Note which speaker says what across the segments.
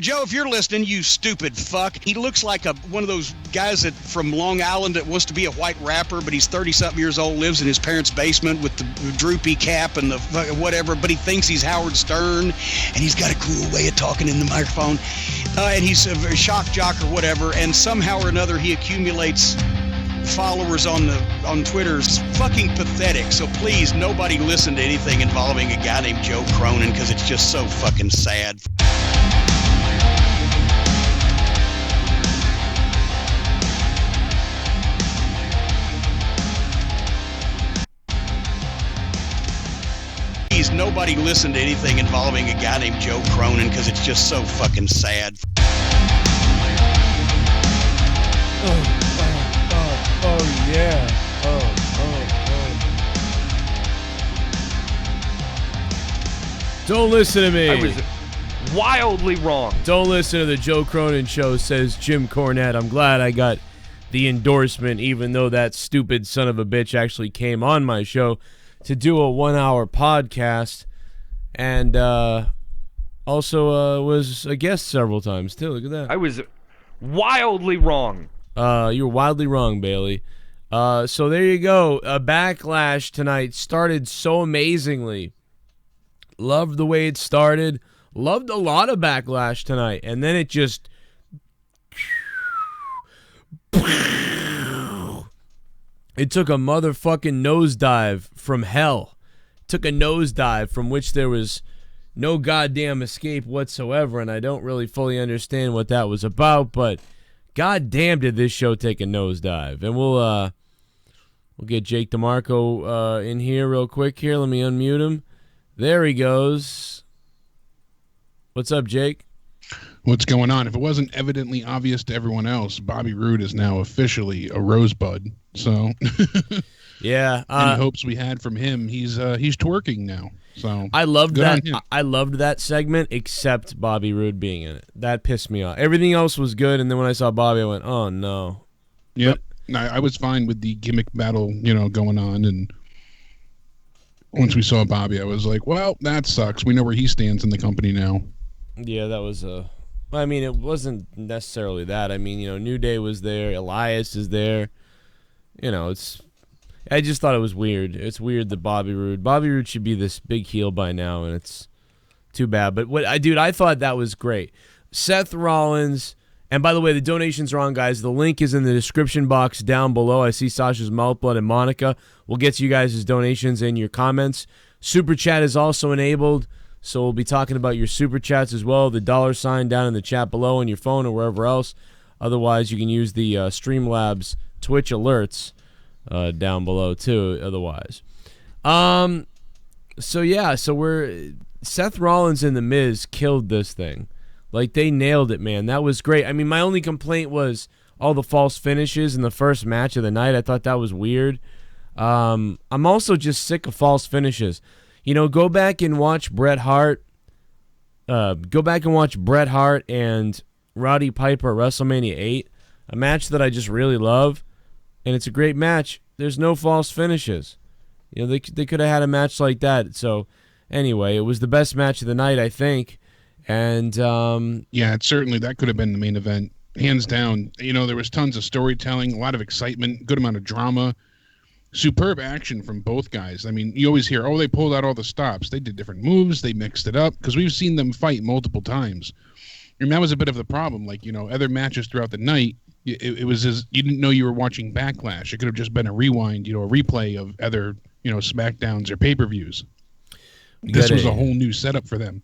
Speaker 1: Joe, if you're listening, you stupid fuck. He looks like one of those guys from Long Island that wants to be a white rapper, but he's 30-something years old, lives in his parents' basement with the droopy cap and the whatever, but he thinks he's Howard Stern, and he's got a cool way of talking in the microphone. And he's a shock jock or whatever, and somehow or another he accumulates followers on Twitter. It's fucking pathetic. So please, nobody listen to anything involving a guy named Joe Cronin, because it's just so fucking sad. Please, nobody listen to anything involving a guy named Joe Cronin, because it's just so fucking sad.
Speaker 2: Oh yeah. Oh. Don't listen to me.
Speaker 3: I was wildly wrong.
Speaker 2: Don't listen to the Joe Cronin Show, says Jim Cornette. I'm glad I got the endorsement, even though that stupid son of a bitch actually came on my show to do a 1-hour podcast, and also was a guest several times too. Look at that.
Speaker 3: I was wildly wrong.
Speaker 2: You're wildly wrong, Bailey. So there you go. A Backlash tonight started so amazingly. Loved the way it started. Loved a lot of Backlash tonight, and then it just it took a motherfucking nosedive from hell. Took a nosedive from which there was no goddamn escape whatsoever, and I don't really fully understand what that was about, but goddamn did this show take a nosedive. And we'll get Jake DeMarco in here real quick here. Let me unmute him. There he goes. What's up, Jake?
Speaker 4: What's going on? If it wasn't evidently obvious to everyone else, Bobby Roode is now officially a rosebud. So,
Speaker 2: yeah,
Speaker 4: any hopes we had from him, he's twerking now. So
Speaker 2: I loved that. I loved that segment, except Bobby Roode being in it. That pissed me off. Everything else was good, and then when I saw Bobby, I went, "Oh no."
Speaker 4: Yep, I was fine with the gimmick battle, going on, and once we saw Bobby, I was like, "Well, that sucks. We know where he stands in the company now."
Speaker 2: Yeah, that was I mean, it wasn't necessarily that. I mean, New Day was there. Elias is there. I just thought it was weird. It's weird that Bobby Roode should be this big heel by now, and it's too bad. But I thought that was great. Seth Rollins, and by the way, the donations are on, guys. The link is in the description box down below. I see Sasha's Mouthblood and Monica. We'll get to you guys' donations in your comments. Super Chat is also enabled, so we'll be talking about your Super Chats as well. The $sign down in the chat below on your phone or wherever else. Otherwise, you can use the Streamlabs Twitch alerts down below too. Otherwise, so we're Seth Rollins and The Miz killed this thing. Like, they nailed it, man. That was great. I mean, my only complaint was all the false finishes in the first match of the night. I thought that was weird. I'm also just sick of false finishes. Go back and watch Bret Hart. Go back and watch Bret Hart and Roddy Piper at WrestleMania 8, a match that I just really love, and it's a great match. There's no false finishes. They could have had a match like that. So anyway, it was the best match of the night, I think. And
Speaker 4: yeah, certainly that could have been the main event, hands down. There was tons of storytelling, a lot of excitement, good amount of drama, superb action from both guys. I mean, you always hear, they pulled out all the stops. They did different moves. They mixed it up, because we've seen them fight multiple times. And that was a bit of the problem. Like, other matches throughout the night, it was as you didn't know you were watching Backlash. It could have just been a rewind, a replay of other, SmackDowns or pay-per-views. This was a whole new setup for them.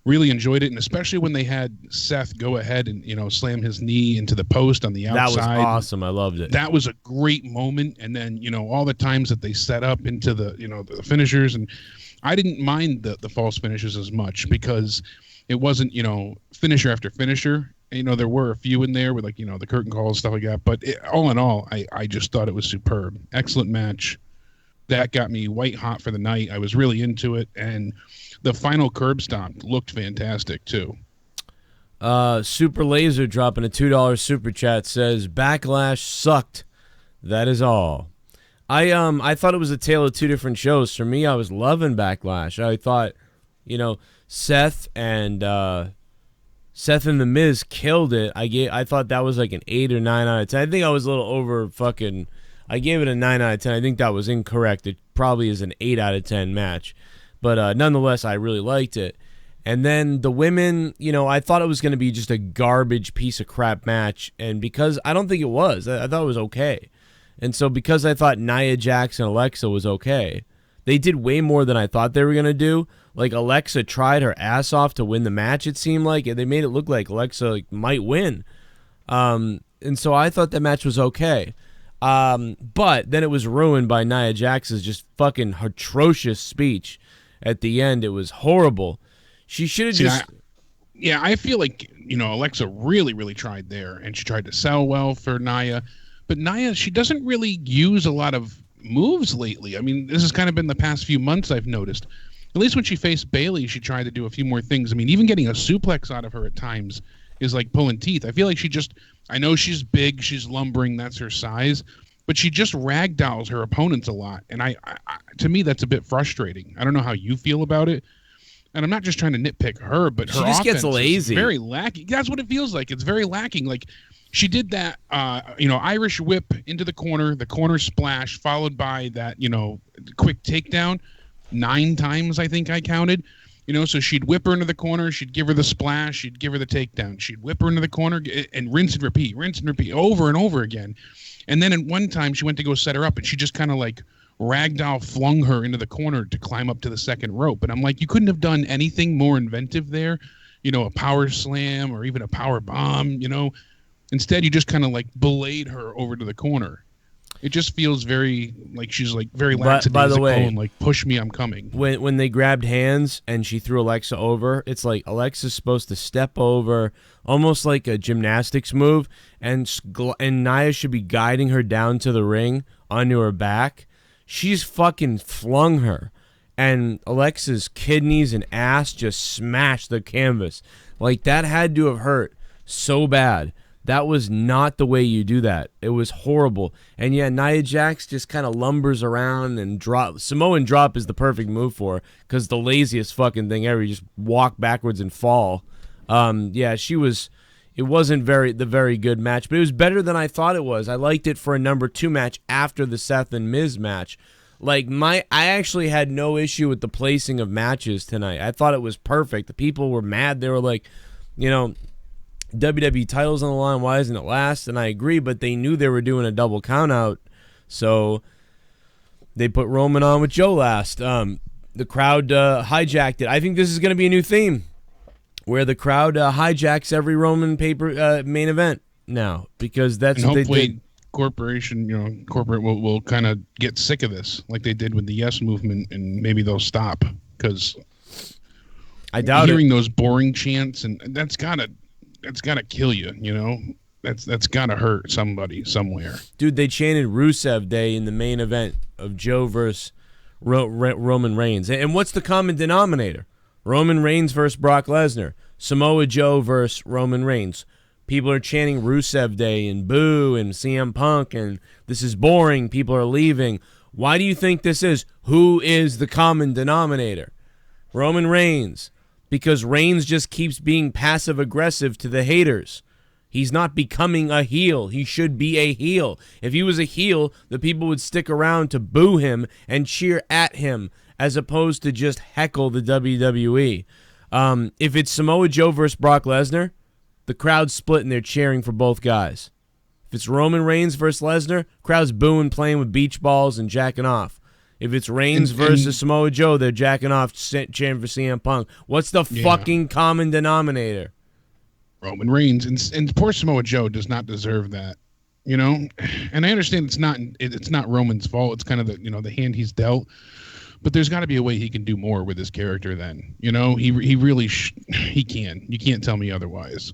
Speaker 4: Really enjoyed it, and especially when they had Seth go ahead and, slam his knee into the post on the outside.
Speaker 2: That was awesome. I loved it.
Speaker 4: That was a great moment. And then, all the times that they set up into the, the finishers. And I didn't mind the false finishes as much, because it wasn't, finisher after finisher. There were a few in there with, like, the curtain calls and stuff like that. But all in all, I just thought it was superb. Excellent match. That got me white hot for the night. I was really into it. And the final curb stomp looked fantastic, too.
Speaker 2: Super Laser dropping a $2 super chat says, Backlash sucked. That is all. I thought it was a tale of two different shows. For me, I was loving Backlash. I thought, Seth and Seth and The Miz killed it. I thought that was like an 8 or 9 out of 10. I think I was a little over fucking. I gave it a 9 out of 10. I think that was incorrect. It probably is an 8 out of 10 match, but nonetheless, I really liked it. And then the women, I thought it was going to be just a garbage piece of crap match, and because I don't think it was, I thought it was okay. And so because I thought Nia Jax and Alexa was okay, they did way more than I thought they were going to do. Like, Alexa tried her ass off to win the match, it seemed like, and they made it look like Alexa might win. And so I thought that match was okay. But then it was ruined by Nia Jax's just fucking atrocious speech at the end. It was horrible. She should have just...
Speaker 4: I feel like, Alexa really, really tried there, and she tried to sell well for Nia. But Nia, she doesn't really use a lot of moves lately. I mean, this has kind of been the past few months I've noticed. At least when she faced Bayley, she tried to do a few more things. I mean, even getting a suplex out of her at times is like pulling teeth. I feel like I know she's big, she's lumbering, that's her size, but she just ragdolls her opponents a lot. And I to me, that's a bit frustrating. I don't know how you feel about it. And I'm not just trying to nitpick her, but her
Speaker 2: just
Speaker 4: offense
Speaker 2: gets lazy.
Speaker 4: Is very lacking. That's what it feels like. It's very lacking. Like, she did that, Irish whip into the corner splash, followed by that, quick takedown 9 times, I think I counted. So she'd whip her into the corner, she'd give her the splash, she'd give her the takedown, she'd whip her into the corner, and rinse and repeat, over and over again. And then at one time, she went to go set her up, and she just kind of like ragdoll flung her into the corner to climb up to the second rope. And I'm like, you couldn't have done anything more inventive there, a power slam or even a power bomb, Instead, you just kind of like belayed her over to the corner. It just feels very like she's like very lackadaisical.
Speaker 2: By the way,
Speaker 4: and like, push me, I'm coming.
Speaker 2: When they grabbed hands and she threw Alexa over, it's like Alexa's supposed to step over, almost like a gymnastics move, and Nia should be guiding her down to the ring onto her back. She's fucking flung her, and Alexa's kidneys and ass just smashed the canvas. Like, that had to have hurt so bad. That was not the way you do that. It was horrible. And yeah, Nia Jax just kind of lumbers around and drop. Samoan drop is the perfect move for her, because the laziest fucking thing ever. You just walk backwards and fall. It wasn't the very good match, but it was better than I thought it was. I liked it for a number 2 match after the Seth and Miz match. Like, I actually had no issue with the placing of matches tonight. I thought it was perfect. The people were mad. They were like, WWE titles on the line, why isn't it last? And I agree, but they knew they were doing a double count out, so they put Roman on with Joe last. The crowd hijacked it. I think this is going to be a new theme, where the crowd hijacks every Roman main event now, because that's
Speaker 4: and
Speaker 2: what
Speaker 4: hopefully
Speaker 2: they did.
Speaker 4: Corporate will kind of get sick of this, like they did with the Yes Movement, and maybe they'll stop, because
Speaker 2: I doubt
Speaker 4: hearing those boring chants, and that's gotta kill you, That's gotta hurt somebody somewhere.
Speaker 2: Dude, they chanted Rusev Day in the main event of Joe versus Roman Reigns. And what's the common denominator? Roman Reigns versus Brock Lesnar. Samoa Joe versus Roman Reigns. People are chanting Rusev Day and boo and CM Punk and this is boring. People are leaving. Why do you think this is? Who is the common denominator? Roman Reigns. Because Reigns just keeps being passive-aggressive to the haters. He's not becoming a heel. He should be a heel. If he was a heel, the people would stick around to boo him and cheer at him, as opposed to just heckle the WWE. If it's Samoa Joe versus Brock Lesnar, the crowd's split and they're cheering for both guys. If it's Roman Reigns versus Lesnar, crowd's booing, playing with beach balls and jacking off. If it's Reigns versus Samoa Joe, they're jacking off, cheering for CM Punk. What's the fucking common denominator?
Speaker 4: Roman Reigns, and poor Samoa Joe does not deserve that, And I understand it's not Roman's fault. It's kind of the hand he's dealt. But there's got to be a way he can do more with his character. Then he really he can. You can't tell me otherwise.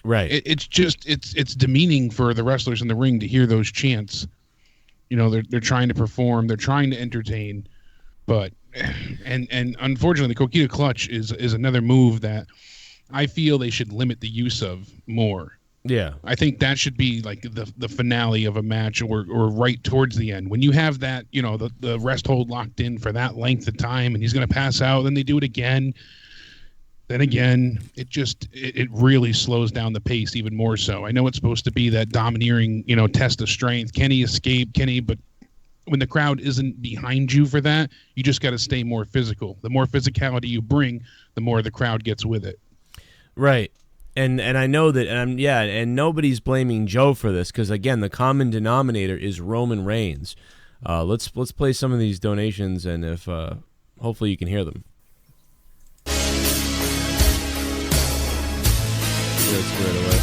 Speaker 2: Right.
Speaker 4: It's demeaning for the wrestlers in the ring to hear those chants. They're trying to perform, they're trying to entertain, but and unfortunately, the Coquina Clutch is another move that I feel they should limit the use of more.
Speaker 2: Yeah,
Speaker 4: I think that should be like the finale of a match, or right towards the end when you have that the rest hold locked in for that length of time, and he's going to pass out. Then they do it again. then again, it really slows down the pace even more so. I know it's supposed to be that domineering, test of strength. Kenny escaped, but when the crowd isn't behind you for that, you just got to stay more physical. The more physicality you bring, the more the crowd gets with it.
Speaker 2: Right. And I know that, and nobody's blaming Joe for this because, again, the common denominator is Roman Reigns. Let's play some of these donations, and if hopefully you can hear them. Let's get it away.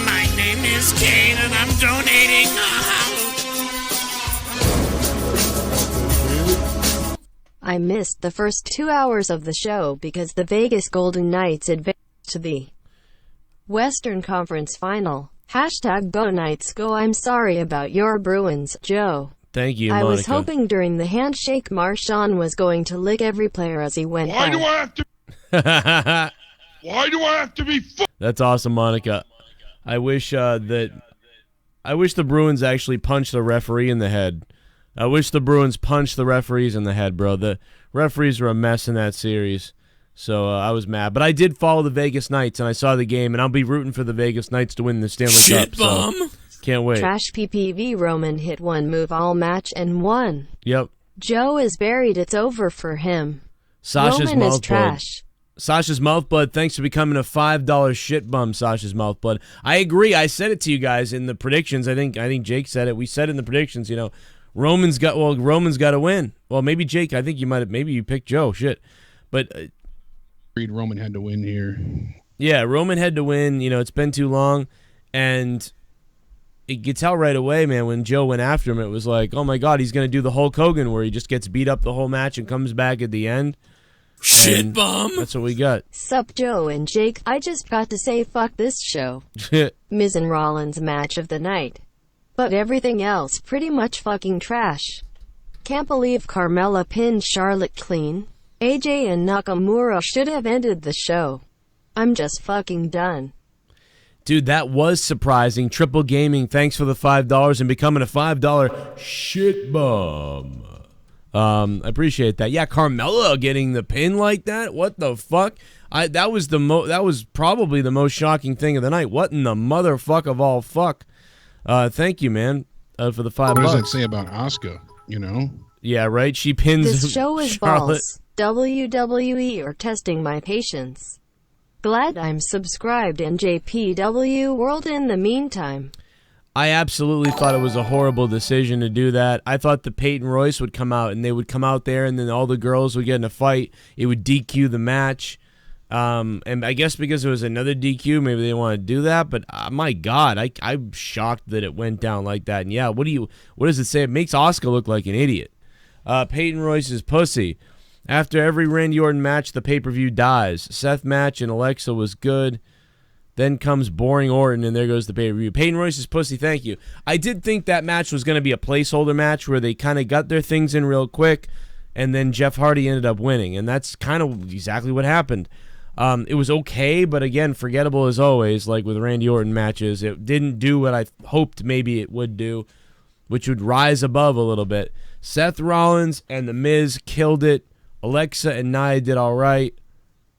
Speaker 5: My name is Kane, and I'm donating.
Speaker 6: I missed the first 2 hours of the show because the Vegas Golden Knights advanced to the Western Conference Final. #Go Knights Go. I'm sorry about your Bruins, Joe.
Speaker 2: Thank you,
Speaker 6: I
Speaker 2: Monica.
Speaker 6: was hoping during the handshake Marshawn was going to lick every player as he went by.
Speaker 4: Why do I have to be
Speaker 2: That's awesome, Monica. I wish the Bruins actually punched the referee in the head. I wish the Bruins punched the referees in the head, bro. The referees were a mess in that series, so I was mad. But I did follow the Vegas Knights, and I saw the game, and I'll be rooting for the Vegas Knights to win the Stanley Cup. So can't wait.
Speaker 6: Trash PPV. Roman hit one move all match and won.
Speaker 2: Yep.
Speaker 6: Joe is buried. It's over for him.
Speaker 2: Sasha's
Speaker 6: Roman is
Speaker 2: mouth
Speaker 6: trash.
Speaker 2: Sasha's mouth blood, thanks for becoming a $5 ShiBUM, Sasha's mouth blood. I agree. I said it to you guys in the predictions. I think Jake said it. We said it in the predictions, Roman's got to win. Well, maybe Jake, I think maybe you picked Joe. Shit. But
Speaker 4: Roman had to win here.
Speaker 2: Yeah, Roman had to win. It's been too long, and it gets out right away, man. When Joe went after him, it was like, oh my God, he's going to do the Hulk Hogan where he just gets beat up the whole match and comes back at the end.
Speaker 5: ShiBUM.
Speaker 2: That's what we got.
Speaker 6: Sup, Joe and Jake. I just got to say fuck this show. Miz and Rollins match of the night. But everything else pretty much fucking trash. Can't believe Carmella pinned Charlotte clean. AJ and Nakamura should have ended the show. I'm just fucking done.
Speaker 2: Dude, that was surprising. Triple Gaming, thanks for the $5 and becoming a $5 ShiBUM. I appreciate that. Yeah, Carmella getting the pin like that. What the fuck? That was probably the most shocking thing of the night. What in the motherfuck of all fuck? Thank you, man, for the $5.
Speaker 4: What does that say about Asuka?
Speaker 2: Yeah, right. She pins.
Speaker 6: This show is
Speaker 2: Charlotte.
Speaker 6: balls. WWE are testing my patience. Glad I'm subscribed in JPW World in the meantime.
Speaker 2: I absolutely thought it was a horrible decision to do that. I thought the Peyton Royce would come out, and they would come out there, and then all the girls would get in a fight. It would DQ the match. And I guess because it was another DQ, maybe they didn't want to do that. But my God, I'm shocked that it went down like that. And yeah, what does it say? It makes Asuka look like an idiot. Peyton Royce's pussy. After every Randy Orton match, the pay-per-view dies. Seth match and Alexa was good. Then comes boring Orton, and there goes the pay-per-view. Peyton Royce's pussy, thank you. I did think that match was going to be a placeholder match where they kind of got their things in real quick, and then Jeff Hardy ended up winning, and that's kind of exactly what happened. It was okay, but again, forgettable as always, like with Randy Orton matches. It didn't do what I hoped maybe it would do, which would rise above a little bit. Seth Rollins and The Miz killed it. Alexa and Nia did all right.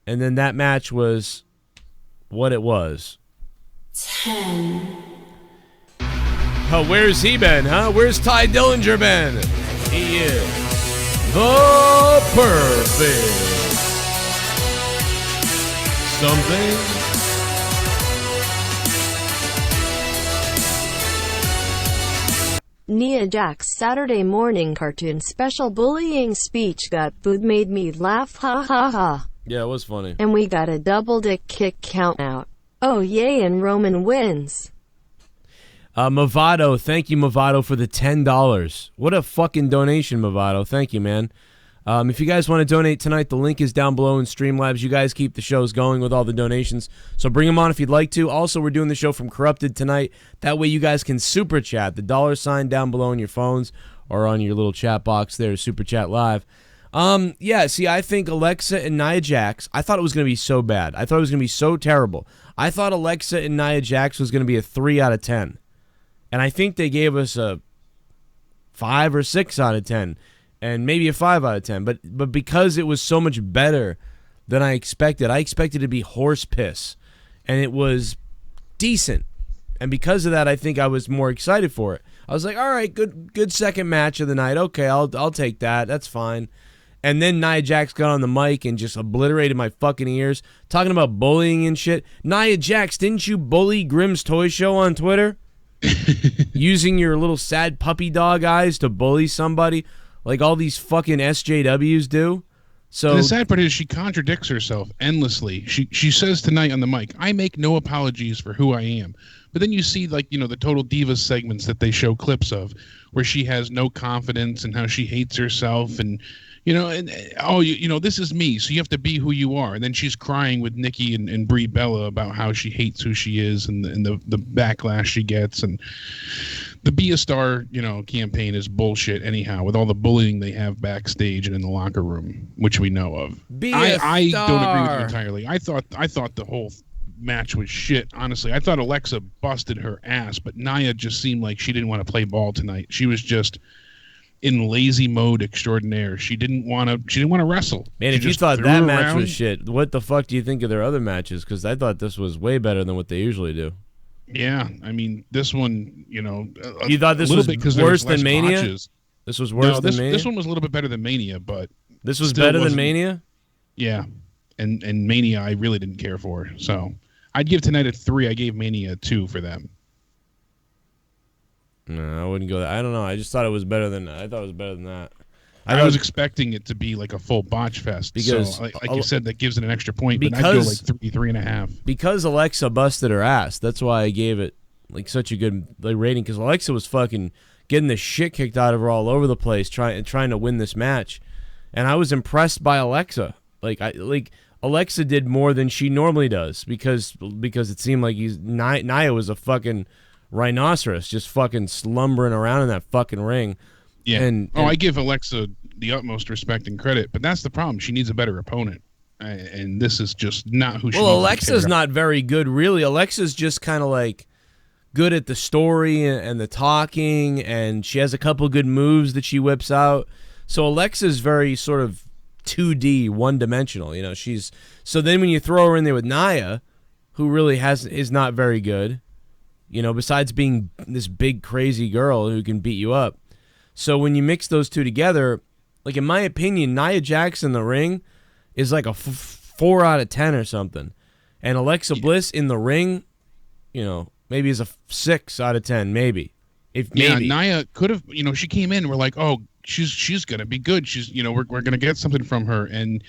Speaker 2: And then that match was what it was.
Speaker 7: 10.
Speaker 2: Oh, where's he been, huh? Where's Ty Dillinger been? He is the perfect something.
Speaker 6: Nia Jax's Saturday morning cartoon special bullying speech got booed made me laugh, ha ha ha.
Speaker 2: Yeah, it was funny.
Speaker 6: And we got a double dick kick count out. Oh yay, and Roman wins.
Speaker 2: Movado, thank you, Movado, for the $10. What a fucking donation, Movado. Thank you, man. If you guys want to donate tonight, the link is down below in Streamlabs. You guys keep the shows going with all the donations, so bring them on if you'd like to. Also, we're doing the show from Corrupted tonight. That way you guys can super chat. The $ down below on your phones or on your little chat box there, super chat live. Yeah, see, I think Alexa and Nia Jax, I thought it was going to be so bad. I thought it was going to be so terrible. I thought Alexa and Nia Jax was going to be a 3 out of 10. And I think they gave us a 5 or 6 out of 10. and maybe a 5 out of 10. But because it was so much better than I expected it to be horse piss, and it was decent. And because of that, I think I was more excited for it. I was like, all right, good second match of the night. Okay, I'll take that. That's fine. And then Nia Jax got on the mic and just obliterated my fucking ears, talking about bullying and shit. Nia Jax, didn't you bully Grimm's Toy Show on Twitter? Using your little sad puppy dog eyes to bully somebody like all these fucking SJWs do? So
Speaker 4: and the sad part is she contradicts herself endlessly. She says tonight on the mic, I make no apologies for who I am. But then you see, like, you know, the Total Divas segments that they show clips of where she has no confidence and how she hates herself and, you know, you know, this is me, so you have to be who you are. And then she's crying with Nikki and Brie Bella about how she hates who she is and the backlash she gets. And the Be a Star, you know, campaign is bullshit anyhow, with all the bullying they have backstage and in the locker room, which we know of. I don't agree with you entirely. I thought the whole match was shit, honestly. I thought Alexa busted her ass, but Nia just seemed like she didn't want to play ball tonight. She was just in lazy mode extraordinaire. She didn't want to wrestle.
Speaker 2: Man, if you thought that match was shit, what the fuck do you think of their other matches? Because I thought this was way better than what they usually do.
Speaker 4: Yeah, I mean, this one, you know,
Speaker 2: you thought this was worse than Mania?
Speaker 4: Botches.
Speaker 2: This was worse than Mania?
Speaker 4: This one was a little bit better than Mania, but
Speaker 2: this was better than Mania?
Speaker 4: Yeah, and Mania I really didn't care for. So I'd give tonight a 3. I gave Mania a 2 for them.
Speaker 2: No, I wouldn't go that. I don't know. I just thought it was better than I thought it was better than that.
Speaker 4: I was expecting it to be like a full botch fest. Because, so, like you said, that gives it an extra point. But I'd go like 3.5.
Speaker 2: Because Alexa busted her ass. That's why I gave it like such a good rating. Because Alexa was fucking getting the shit kicked out of her all over the place, trying to win this match. And I was impressed by Alexa. Like Alexa did more than she normally does because it seemed like Nia was a fucking rhinoceros just fucking slumbering around in that fucking ring.
Speaker 4: Yeah. And I give Alexa the utmost respect and credit, but that's the problem. She needs a better opponent. And this is just not who she is.
Speaker 2: Well, Alexa's not very good, really. Alexa's just kind of like good at the story and the talking, and she has a couple good moves that she whips out. So Alexa's very sort of 2D, one-dimensional. You know, so then when you throw her in there with Nia, who really is not very good, you know, besides being this big crazy girl who can beat you up. So when you mix those two together, like in my opinion, Nia Jax in the ring is like a 4 out of 10 or something. And Alexa Bliss in the ring, you know, maybe is a 6 out of 10, maybe. Maybe.
Speaker 4: Nia could have, you know, she came in, we're like, oh, she's going to be good. She's, you know, we're going to get something from her. And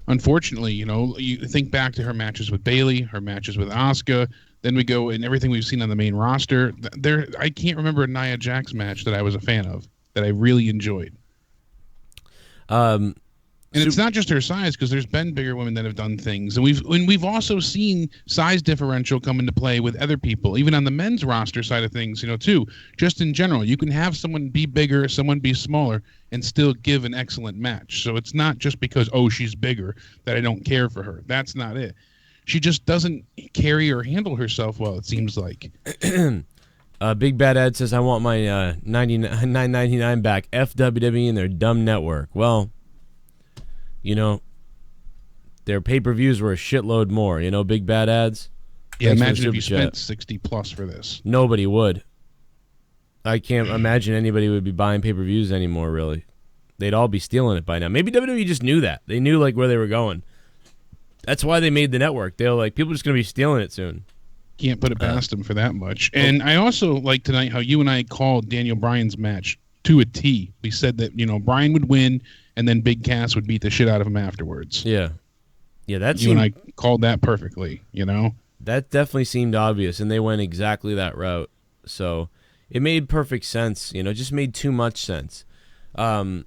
Speaker 4: unfortunately, you know, you think back to her matches with Bayley, her matches with Asuka, then we go and everything we've seen on the main roster. I can't remember a Nia Jax match that I was a fan of, that I really enjoyed. And it's not just her size, because there's been bigger women that have done things, and we've also seen size differential come into play with other people, even on the men's roster side of things, you know, too. Just in general, you can have someone be bigger, someone be smaller, and still give an excellent match. So it's not just because she's bigger that I don't care for her. That's not it. She just doesn't carry or handle herself well, it seems like.
Speaker 2: Big Bad Ed says, I want my $9.99 back. F WWE and their dumb network. Well, you know, their pay-per-views were a shitload more. You know, Big Bad Ads?
Speaker 4: Yeah, imagine if you spent $60+ for this.
Speaker 2: Nobody would. I can't imagine anybody would be buying pay-per-views anymore, really. They'd all be stealing it by now. Maybe WWE just knew that. They knew, like, where they were going. That's why they made the network. They were like, people are just going to be stealing it soon.
Speaker 4: Can't put it past them for that much. And I also like tonight how you and I called Daniel Bryan's match to a T. We said that, you know, Bryan would win, and then Big Cass would beat the shit out of him afterwards.
Speaker 2: Yeah. Yeah,
Speaker 4: you and I called that perfectly, you know?
Speaker 2: That definitely seemed obvious, and they went exactly that route. So it made perfect sense. You know, it just made too much sense. You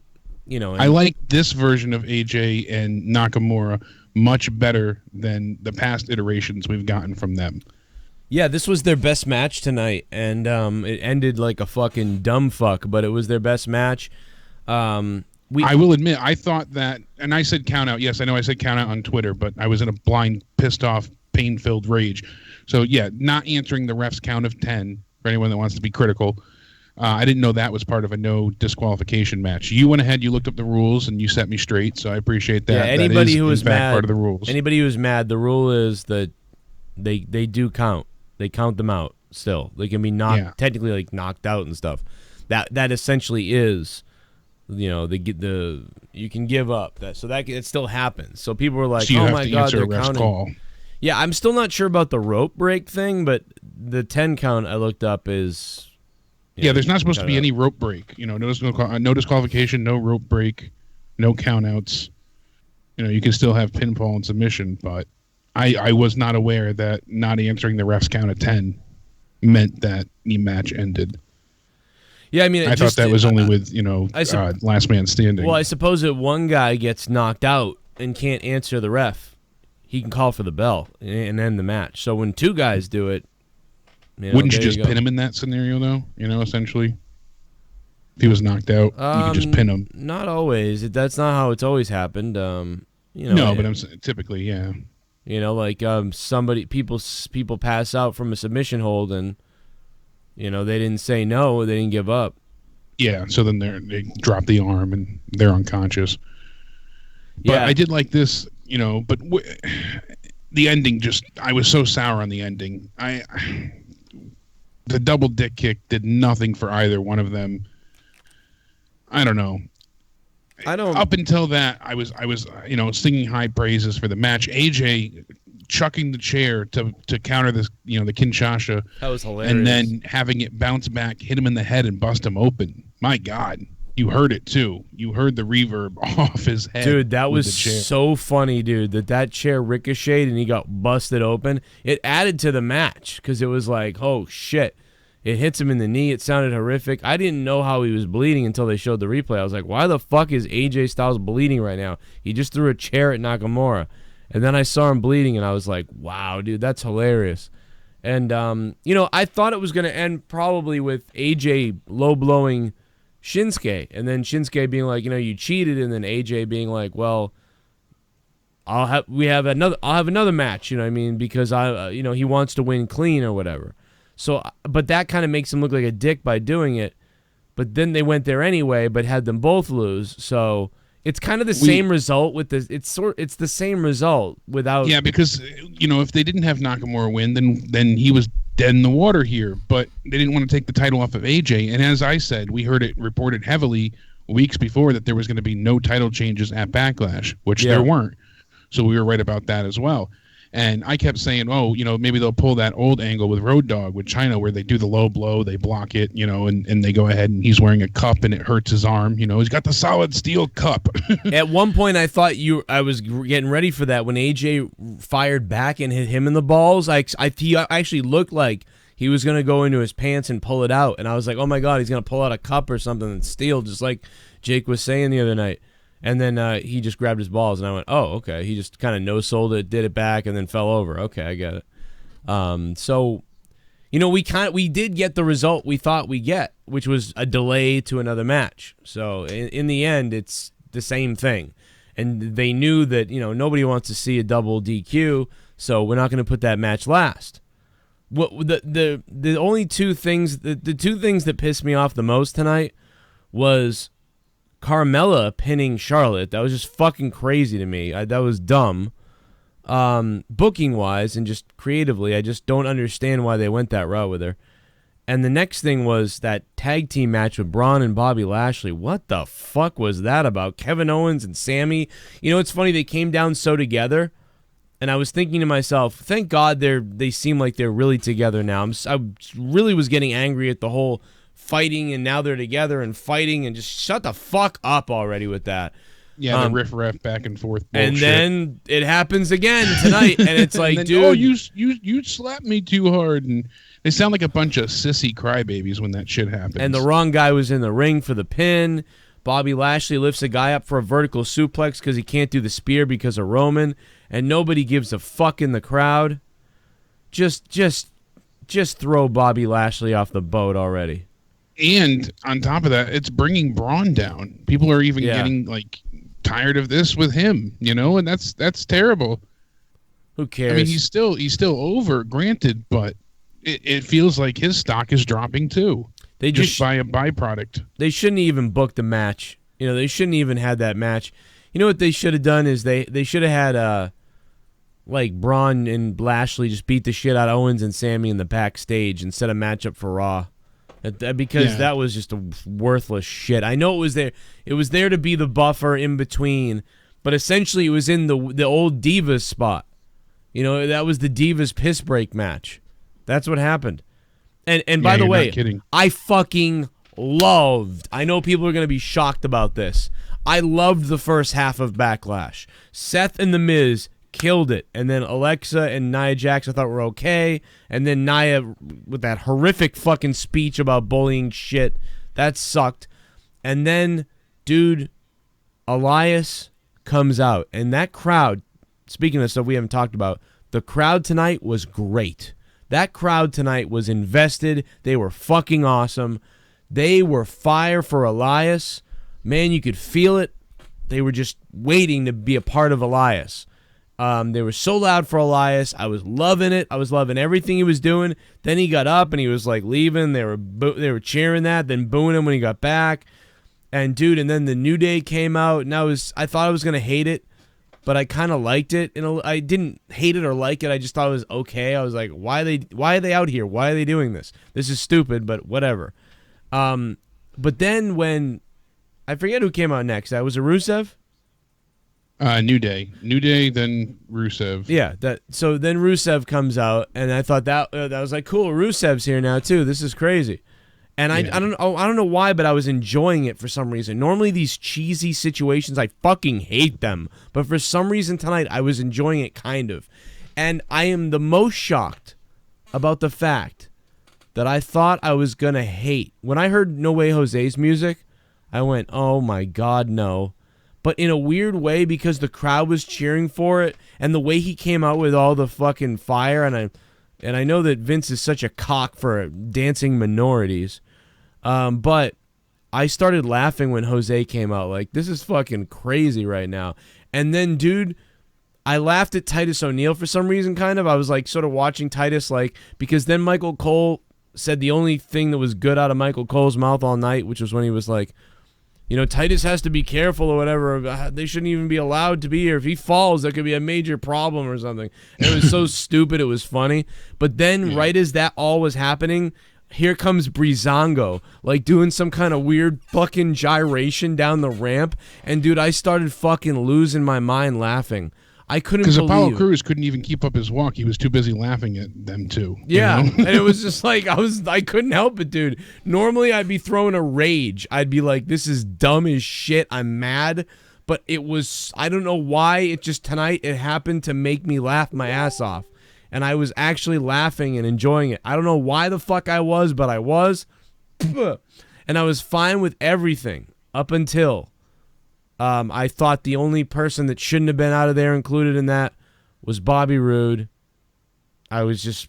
Speaker 2: know,
Speaker 4: I like this version of AJ and Nakamura much better than the past iterations we've gotten from them.
Speaker 2: Yeah, this was their best match tonight, and it ended like a fucking dumb fuck, but it was their best match. I will admit, I thought that, and I said count out. Yes, I know I said count out on Twitter, but I was in a blind, pissed off, pain-filled rage. So, yeah, not answering the ref's count of 10, for anyone that wants to be critical.
Speaker 4: I didn't know that was part of a no disqualification match. You went ahead, you looked up the rules, and you set me straight, so I appreciate that.
Speaker 2: Yeah, anybody who is mad,
Speaker 4: part of the rules.
Speaker 2: Anybody who's mad, the rule is that they do count. They count them out still. They can be technically like knocked out and stuff. That essentially is, you know, you can give up that, so that it still happens. So people were like,
Speaker 4: so
Speaker 2: oh my god, they're counting.
Speaker 4: Call.
Speaker 2: Yeah, I'm still not sure about the rope break thing, but the 10 count I looked up is.
Speaker 4: Yeah, there's not supposed to be any rope break. You know, no disqualification, no rope break, no countouts. You know, you can still have pinfall and submission, but I was not aware that not answering the ref's count at 10 meant that the match ended.
Speaker 2: Yeah, I mean,
Speaker 4: I thought that was only with, you know, last man standing.
Speaker 2: Well, I suppose if one guy gets knocked out and can't answer the ref, he can call for the bell and end the match. So when two guys do it, you know,
Speaker 4: wouldn't you just pin him in that scenario, though? You know, essentially, if he was knocked out, you could just pin him.
Speaker 2: Not always. That's not how it's always happened. You know,
Speaker 4: no, but I'm typically, yeah.
Speaker 2: You know, like people pass out from a submission hold, and you know they didn't say no, they didn't give up.
Speaker 4: Yeah, so then they drop the arm and they're unconscious. But yeah, I did like this, you know. But the ending I was so sour on the ending. The double dick kick did nothing for either one of them. I don't know. Up until that, I was you know, singing high praises for the match. AJ chucking the chair to counter this, you know, the Kinshasa.
Speaker 2: That was hilarious.
Speaker 4: And then having it bounce back, hit him in the head, and bust him open. My God, you heard it too. You heard the reverb off his head.
Speaker 2: Dude, that was so funny, dude. That chair ricocheted and he got busted open. It added to the match because it was like, oh shit. It hits him in the knee. It sounded horrific. I didn't know how he was bleeding until they showed the replay. I was like, why the fuck is AJ Styles bleeding right now? He just threw a chair at Nakamura. And then I saw him bleeding, and I was like, wow, dude, that's hilarious. And, you know, I thought it was going to end probably with AJ low-blowing Shinsuke, and then Shinsuke being like, you know, you cheated, and then AJ being like, well, I'll have another match, you know what I mean, because you know, he wants to win clean or whatever. So, but that kind of makes him look like a dick by doing it. But then they went there anyway, but had them both lose. So it's kind of the same result with this. It's the same result without.
Speaker 4: Yeah, because you know, if they didn't have Nakamura win, then he was dead in the water here. But they didn't want to take the title off of AJ. And as I said, we heard it reported heavily weeks before that there was going to be no title changes at Backlash, which there weren't. So we were right about that as well. And I kept saying, oh, you know, maybe they'll pull that old angle with Road Dogg with China where they do the low blow, they block it, you know, and they go ahead and he's wearing a cup and it hurts his arm. You know, he's got the solid steel cup.
Speaker 2: At one point, I thought I was getting ready for that when AJ fired back and hit him in the balls. He actually looked like he was going to go into his pants and pull it out. And I was like, oh, my God, he's going to pull out a cup or something and steal, just like Jake was saying the other night. And then he just grabbed his balls, and I went, oh, okay. He just kind of no-sold it, did it back, and then fell over. Okay, I get it. So, you know, we did get the result we thought we get, which was a delay to another match. So, in the end, it's the same thing. And they knew that, you know, nobody wants to see a double DQ, so we're not going to put that match last. The only two things, the two things that pissed me off the most tonight was Carmella pinning Charlotte. That was just fucking crazy to me. That was dumb. Booking wise and just creatively, I just don't understand why they went that route with her. And the next thing was that tag team match with Braun and Bobby Lashley. What the fuck was that about? Kevin Owens and Sammy. You know, it's funny, they came down so together, and I was thinking to myself, thank God they seem like they're really together now. I really was getting angry at the whole fighting, and now they're together and fighting, and just shut the fuck up already with that.
Speaker 4: Yeah, the riff-raff back and forth bullshit.
Speaker 2: And then it happens again tonight, and it's like,
Speaker 4: and then,
Speaker 2: dude,
Speaker 4: oh, you slapped me too hard, and they sound like a bunch of sissy crybabies when that shit happens.
Speaker 2: And the wrong guy was in the ring for the pin. Bobby Lashley lifts a guy up for a vertical suplex because he can't do the spear because of Roman, and nobody gives a fuck in the crowd. Just throw Bobby Lashley off the boat already.
Speaker 4: And on top of that, it's bringing Braun down. People are even getting like tired of this with him, you know, and that's terrible.
Speaker 2: Who cares?
Speaker 4: I mean, he's still over, granted, but it feels like his stock is dropping too.
Speaker 2: They
Speaker 4: just by a byproduct.
Speaker 2: They shouldn't even book the match. You know, they shouldn't even had that match. You know what they should have done is they should have had like Braun and Lashley just beat the shit out of Owens and Sammy in the backstage instead of matchup for Raw. Because that was just a worthless shit. I know it was there. It was there to be the buffer in between, but essentially it was in the old Divas spot. You know, that was the Divas piss break match. That's what happened. And by the way, I fucking loved. I know people are going to be shocked about this. I loved the first half of Backlash. Seth and The Miz killed it. And then Alexa and Nia Jax I thought were okay. And then Nia with that horrific fucking speech about bullying shit. That sucked. And then, dude, Elias comes out. And that crowd, speaking of stuff we haven't talked about, the crowd tonight was great. That crowd tonight was invested. They were fucking awesome. They were fire for Elias. Man, you could feel it. They were just waiting to be a part of Elias. They were so loud for Elias. I was loving it. I was loving everything he was doing. Then he got up and he was like leaving. They were cheering that, then booing him when he got back. And dude, and then the New Day came out, and I thought I was gonna hate it, but I kind of liked it. And I didn't hate it or like it. I just thought it was okay. I was like, why are they out here? Why are they doing this? This is stupid, but whatever. But then when I forget who came out next. Was it Rusev?
Speaker 4: New Day, then Rusev.
Speaker 2: Yeah. So then Rusev comes out, and I thought that was like, cool. Rusev's here now too. This is crazy. And I don't know why, but I was enjoying it for some reason. Normally these cheesy situations, I fucking hate them. But for some reason tonight, I was enjoying it kind of. And I am the most shocked about the fact that I thought I was going to hate. When I heard No Way Jose's music, I went, oh my God, no. But in a weird way, because the crowd was cheering for it, and the way he came out with all the fucking fire, and I know that Vince is such a cock for dancing minorities, but I started laughing when Jose came out. Like, this is fucking crazy right now. And then, dude, I laughed at Titus O'Neil for some reason, kind of. I was like sort of watching Titus, like, because then Michael Cole said the only thing that was good out of Michael Cole's mouth all night, which was when he was like, you know, Titus has to be careful or whatever. They shouldn't even be allowed to be here. If he falls, that could be a major problem or something. And it was so stupid, it was funny. But then right as that all was happening, here comes Breezango, like doing some kind of weird fucking gyration down the ramp. And, dude, I started fucking losing my mind laughing. I couldn't believe.
Speaker 4: Because Apollo Crews couldn't even keep up his walk. He was too busy laughing at them too.
Speaker 2: Yeah,
Speaker 4: you know?
Speaker 2: And it was just like I couldn't help it, dude. Normally I'd be throwing a rage. I'd be like, this is dumb as shit. I'm mad. But it was, I don't know why. It just tonight it happened to make me laugh my ass off. And I was actually laughing and enjoying it. I don't know why the fuck I was, but I was. And I was fine with everything up until I thought the only person that shouldn't have been out of there included in that was Bobby Roode. I was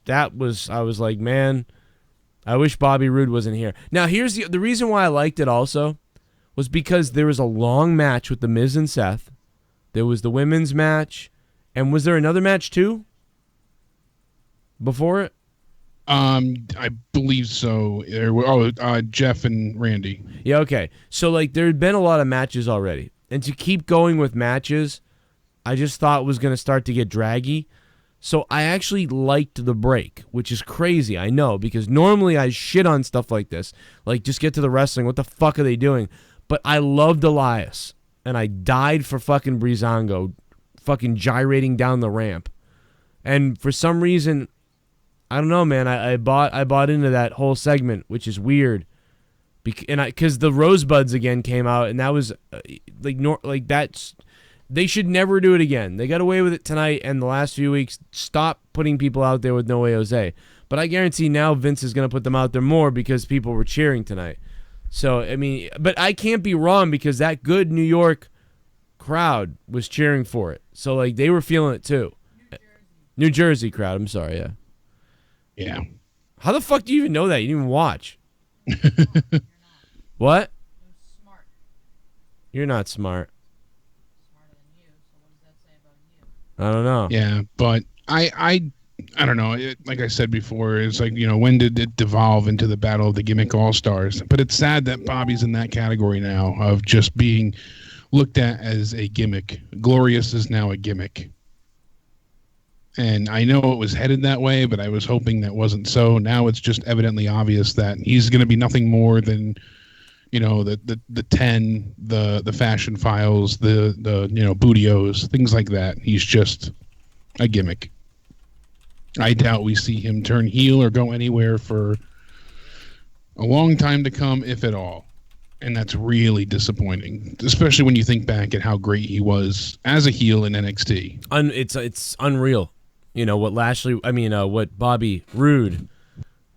Speaker 2: like, man, I wish Bobby Roode wasn't here. Now, here's the reason why I liked it also was because there was a long match with The Miz and Seth. There was the women's match. And was there another match too? Before it?
Speaker 4: I believe so. Jeff and Randy.
Speaker 2: Yeah, okay. So, like, there had been a lot of matches already. And to keep going with matches, I just thought it was going to start to get draggy. So I actually liked the break, which is crazy, I know, because normally I shit on stuff like this. Like, just get to the wrestling. What the fuck are they doing? But I loved Elias, and I died for fucking Breezango fucking gyrating down the ramp. And for some reason, I don't know, man, I bought into that whole segment, which is weird. Because the Rosebuds again came out, and that was they should never do it again. They got away with it tonight, and the last few weeks, stop putting people out there with No Way Jose. But I guarantee now Vince is going to put them out there more because people were cheering tonight. So, I mean, but I can't be wrong because that good New York crowd was cheering for it. So, like, they were feeling it too. New Jersey crowd, I'm sorry, yeah.
Speaker 4: Yeah.
Speaker 2: How the fuck do you even know that? You didn't even watch. What?
Speaker 8: Smart.
Speaker 2: You're not smart.
Speaker 8: Smarter than you, so what does that say about you?
Speaker 2: I don't know.
Speaker 4: Yeah, but I I don't know. Like I said before, it's like, when did it devolve into the battle of the gimmick all-stars? But it's sad that Bobby's in that category now of just being looked at as a gimmick. Glorious is now a gimmick. And I know it was headed that way, but I was hoping that wasn't so. Now it's just evidently obvious that he's going to be nothing more than, the 10, the fashion files, the Bootios, things like that. He's just a gimmick. I doubt we see him turn heel or go anywhere for a long time to come, if at all. And that's really disappointing, especially when you think back at how great he was as a heel in NXT.
Speaker 2: It's unreal. What Bobby Roode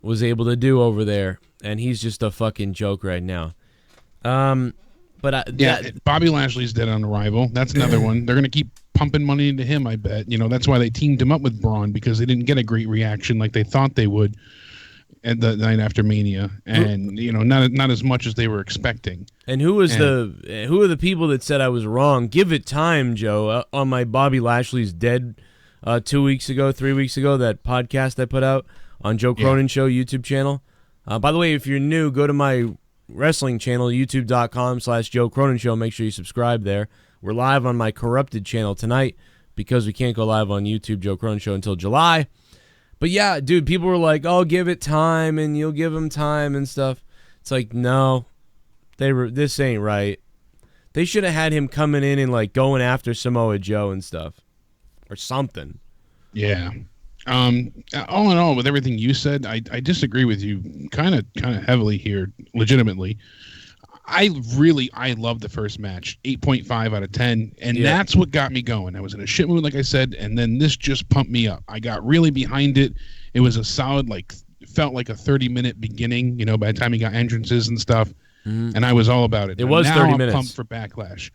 Speaker 2: was able to do over there, and he's just a fucking joke right now. Bobby Lashley's
Speaker 4: dead on arrival. That's another one. They're going to keep pumping money into him, I bet. That's why they teamed him up with Braun, because they didn't get a great reaction like they thought they would at the night after Mania, and not as much as they were expecting.
Speaker 2: And who are the people that said I was wrong? Give it time, Joe. On my Bobby Lashley's dead 3 weeks ago, that podcast I put out on Joe Cronin Show YouTube channel. By the way, if you're new, go to my wrestling channel, youtube.com/Joe Cronin Show. Make sure you subscribe there. We're live on my corrupted channel tonight because we can't go live on YouTube, Joe Cronin Show, until July. But yeah, dude, people were like, "Oh, give it time, and you'll give them time and stuff." It's like, no, this ain't right. They should have had him coming in and like going after Samoa Joe and stuff, or something.
Speaker 4: Yeah. All in all, with everything you said, I disagree with you kind of heavily here, legitimately. I love the first match, 8.5 out of 10, and that's what got me going. I was in a shit mood, like I said, and then this just pumped me up. I got really behind it. It was a solid, felt like a 30-minute beginning, by the time he got entrances and stuff, and I was all about it.
Speaker 2: It was 30 minutes.
Speaker 4: I'm pumped for Backlash.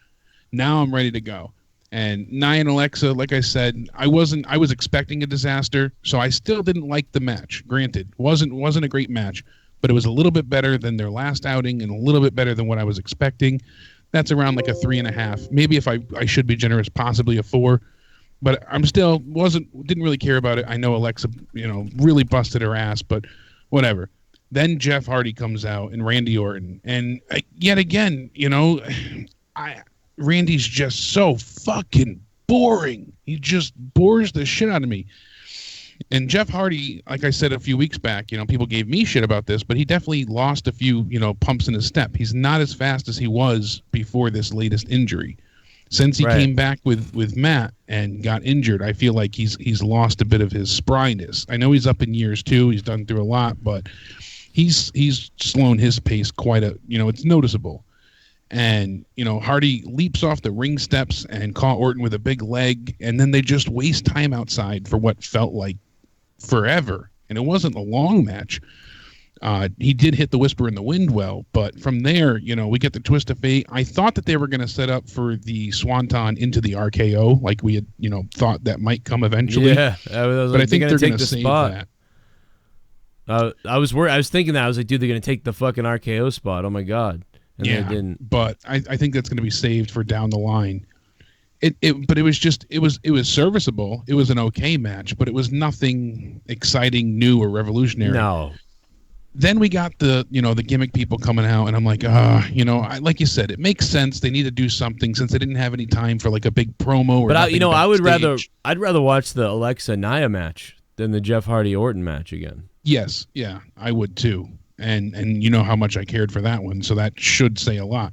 Speaker 4: Now I'm ready to go. And Nia and Alexa, like I said, I was expecting a disaster, so I still didn't like the match. Granted, wasn't a great match, but it was a little bit better than their last outing and a little bit better than what I was expecting. That's around like a 3.5. Maybe if I should be generous, possibly a 4. But I'm still didn't really care about it. I know Alexa, really busted her ass, but whatever. Then Jeff Hardy comes out and Randy Orton, and yet again, Randy's just so fucking boring. He just bores the shit out of me. And Jeff Hardy, like I said a few weeks back, people gave me shit about this, but he definitely lost a few, pumps in his step. He's not as fast as he was before this latest injury. Since he came back with Matt and got injured, I feel like he's lost a bit of his spryness. I know he's up in years too. He's done through a lot, but he's slowing his pace quite it's noticeable. And, Hardy leaps off the ring steps and caught Orton with a big leg, and then they just waste time outside for what felt like forever. And it wasn't a long match. He did hit the Whisper in the Wind well, but from there, we get the Twist of Fate. I thought that they were going to set up for the Swanton into the RKO, like we had, thought that might come eventually.
Speaker 2: Yeah,
Speaker 4: but I think they're going to save that.
Speaker 2: I was worried. I was thinking that. I was like, dude, they're going to take the fucking RKO spot. Oh, my God. And they didn't.
Speaker 4: But I think that's going to be saved for down the line. But it was serviceable. It was an okay match, but it was nothing exciting, new, or revolutionary.
Speaker 2: No.
Speaker 4: Then we got the gimmick people coming out, and I'm like, like you said, it makes sense. They need to do something since they didn't have any time for like a big promo. Or
Speaker 2: I'd rather watch the Alexa Nia match than the Jeff Hardy Orton match again.
Speaker 4: Yes, yeah, I would too. And you know how much I cared for that one, so that should say a lot.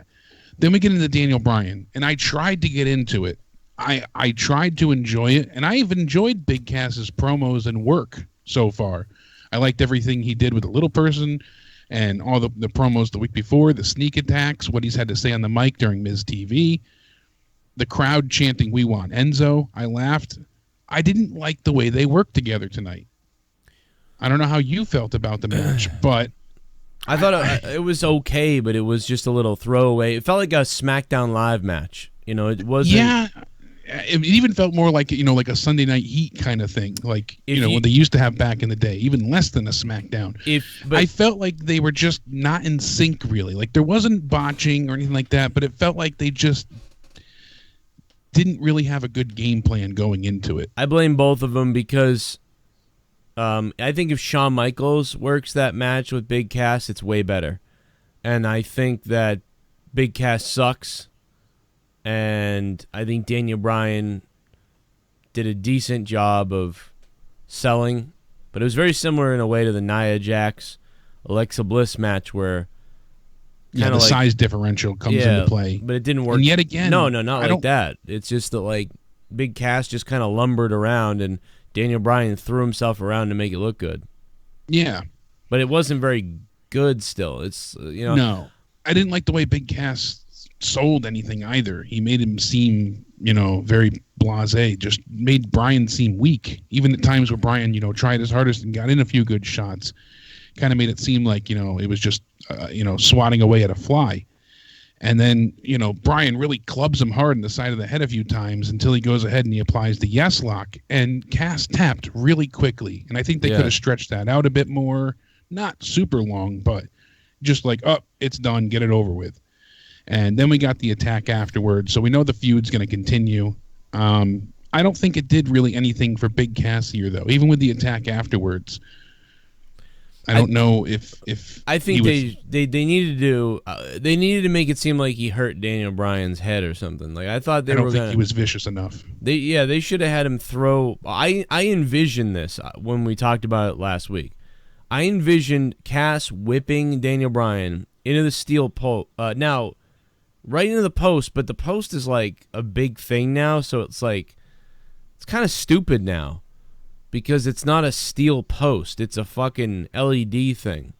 Speaker 4: Then we get into Daniel Bryan, and I tried to get into it. I tried to enjoy it, and I've enjoyed Big Cass's promos and work so far. I liked everything he did with the little person and all the promos the week before, the sneak attacks, what he's had to say on the mic during Miz TV, the crowd chanting, "We want Enzo." I laughed. I didn't like the way they worked together tonight. I don't know how you felt about the match, but
Speaker 2: I thought it was okay, but it was just a little throwaway. It felt like a SmackDown Live match. It wasn't. Yeah,
Speaker 4: it even felt more like like a Sunday Night Heat kind of thing, like what they used to have back in the day, even less than a SmackDown. I felt like they were just not in sync, really. Like there wasn't botching or anything like that, but it felt like they just didn't really have a good game plan going into it.
Speaker 2: I blame both of them because I think if Shawn Michaels works that match with Big Cass, it's way better. And I think that Big Cass sucks. And I think Daniel Bryan did a decent job of selling. But it was very similar in a way to the Nia Jax, Alexa Bliss match where
Speaker 4: the size differential comes into play.
Speaker 2: But it didn't work.
Speaker 4: And yet again,
Speaker 2: not like that. It's just that like Big Cass just kind of lumbered around and Daniel Bryan threw himself around to make it look good.
Speaker 4: Yeah.
Speaker 2: But it wasn't very good still. It's,
Speaker 4: No. I didn't like the way Big Cass sold anything either. He made him seem, very blasé. Just made Bryan seem weak. Even at times where Bryan, tried his hardest and got in a few good shots. Kind of made it seem like, it was just, swatting away at a fly. And then, Bryan really clubs him hard in the side of the head a few times until he goes ahead and he applies the yes lock. And Cass tapped really quickly. And I think they could have stretched that out a bit more. Not super long, but just like, oh, it's done. Get it over with. And then we got the attack afterwards. So we know the feud's going to continue. I don't think it did really anything for Big Cass here, though. Even with the attack afterwards. I don't know if
Speaker 2: I think they needed to make it seem like he hurt Daniel Bryan's head or something. Like I thought
Speaker 4: I don't think he was vicious enough.
Speaker 2: They should have had him throw. I envisioned this when we talked about it last week. I envisioned Cass whipping Daniel Bryan into the steel post. Now, right into the post, but the post is like a big thing now, so it's like it's kind of stupid now. Because it's not a steel post. It's a fucking LED thing.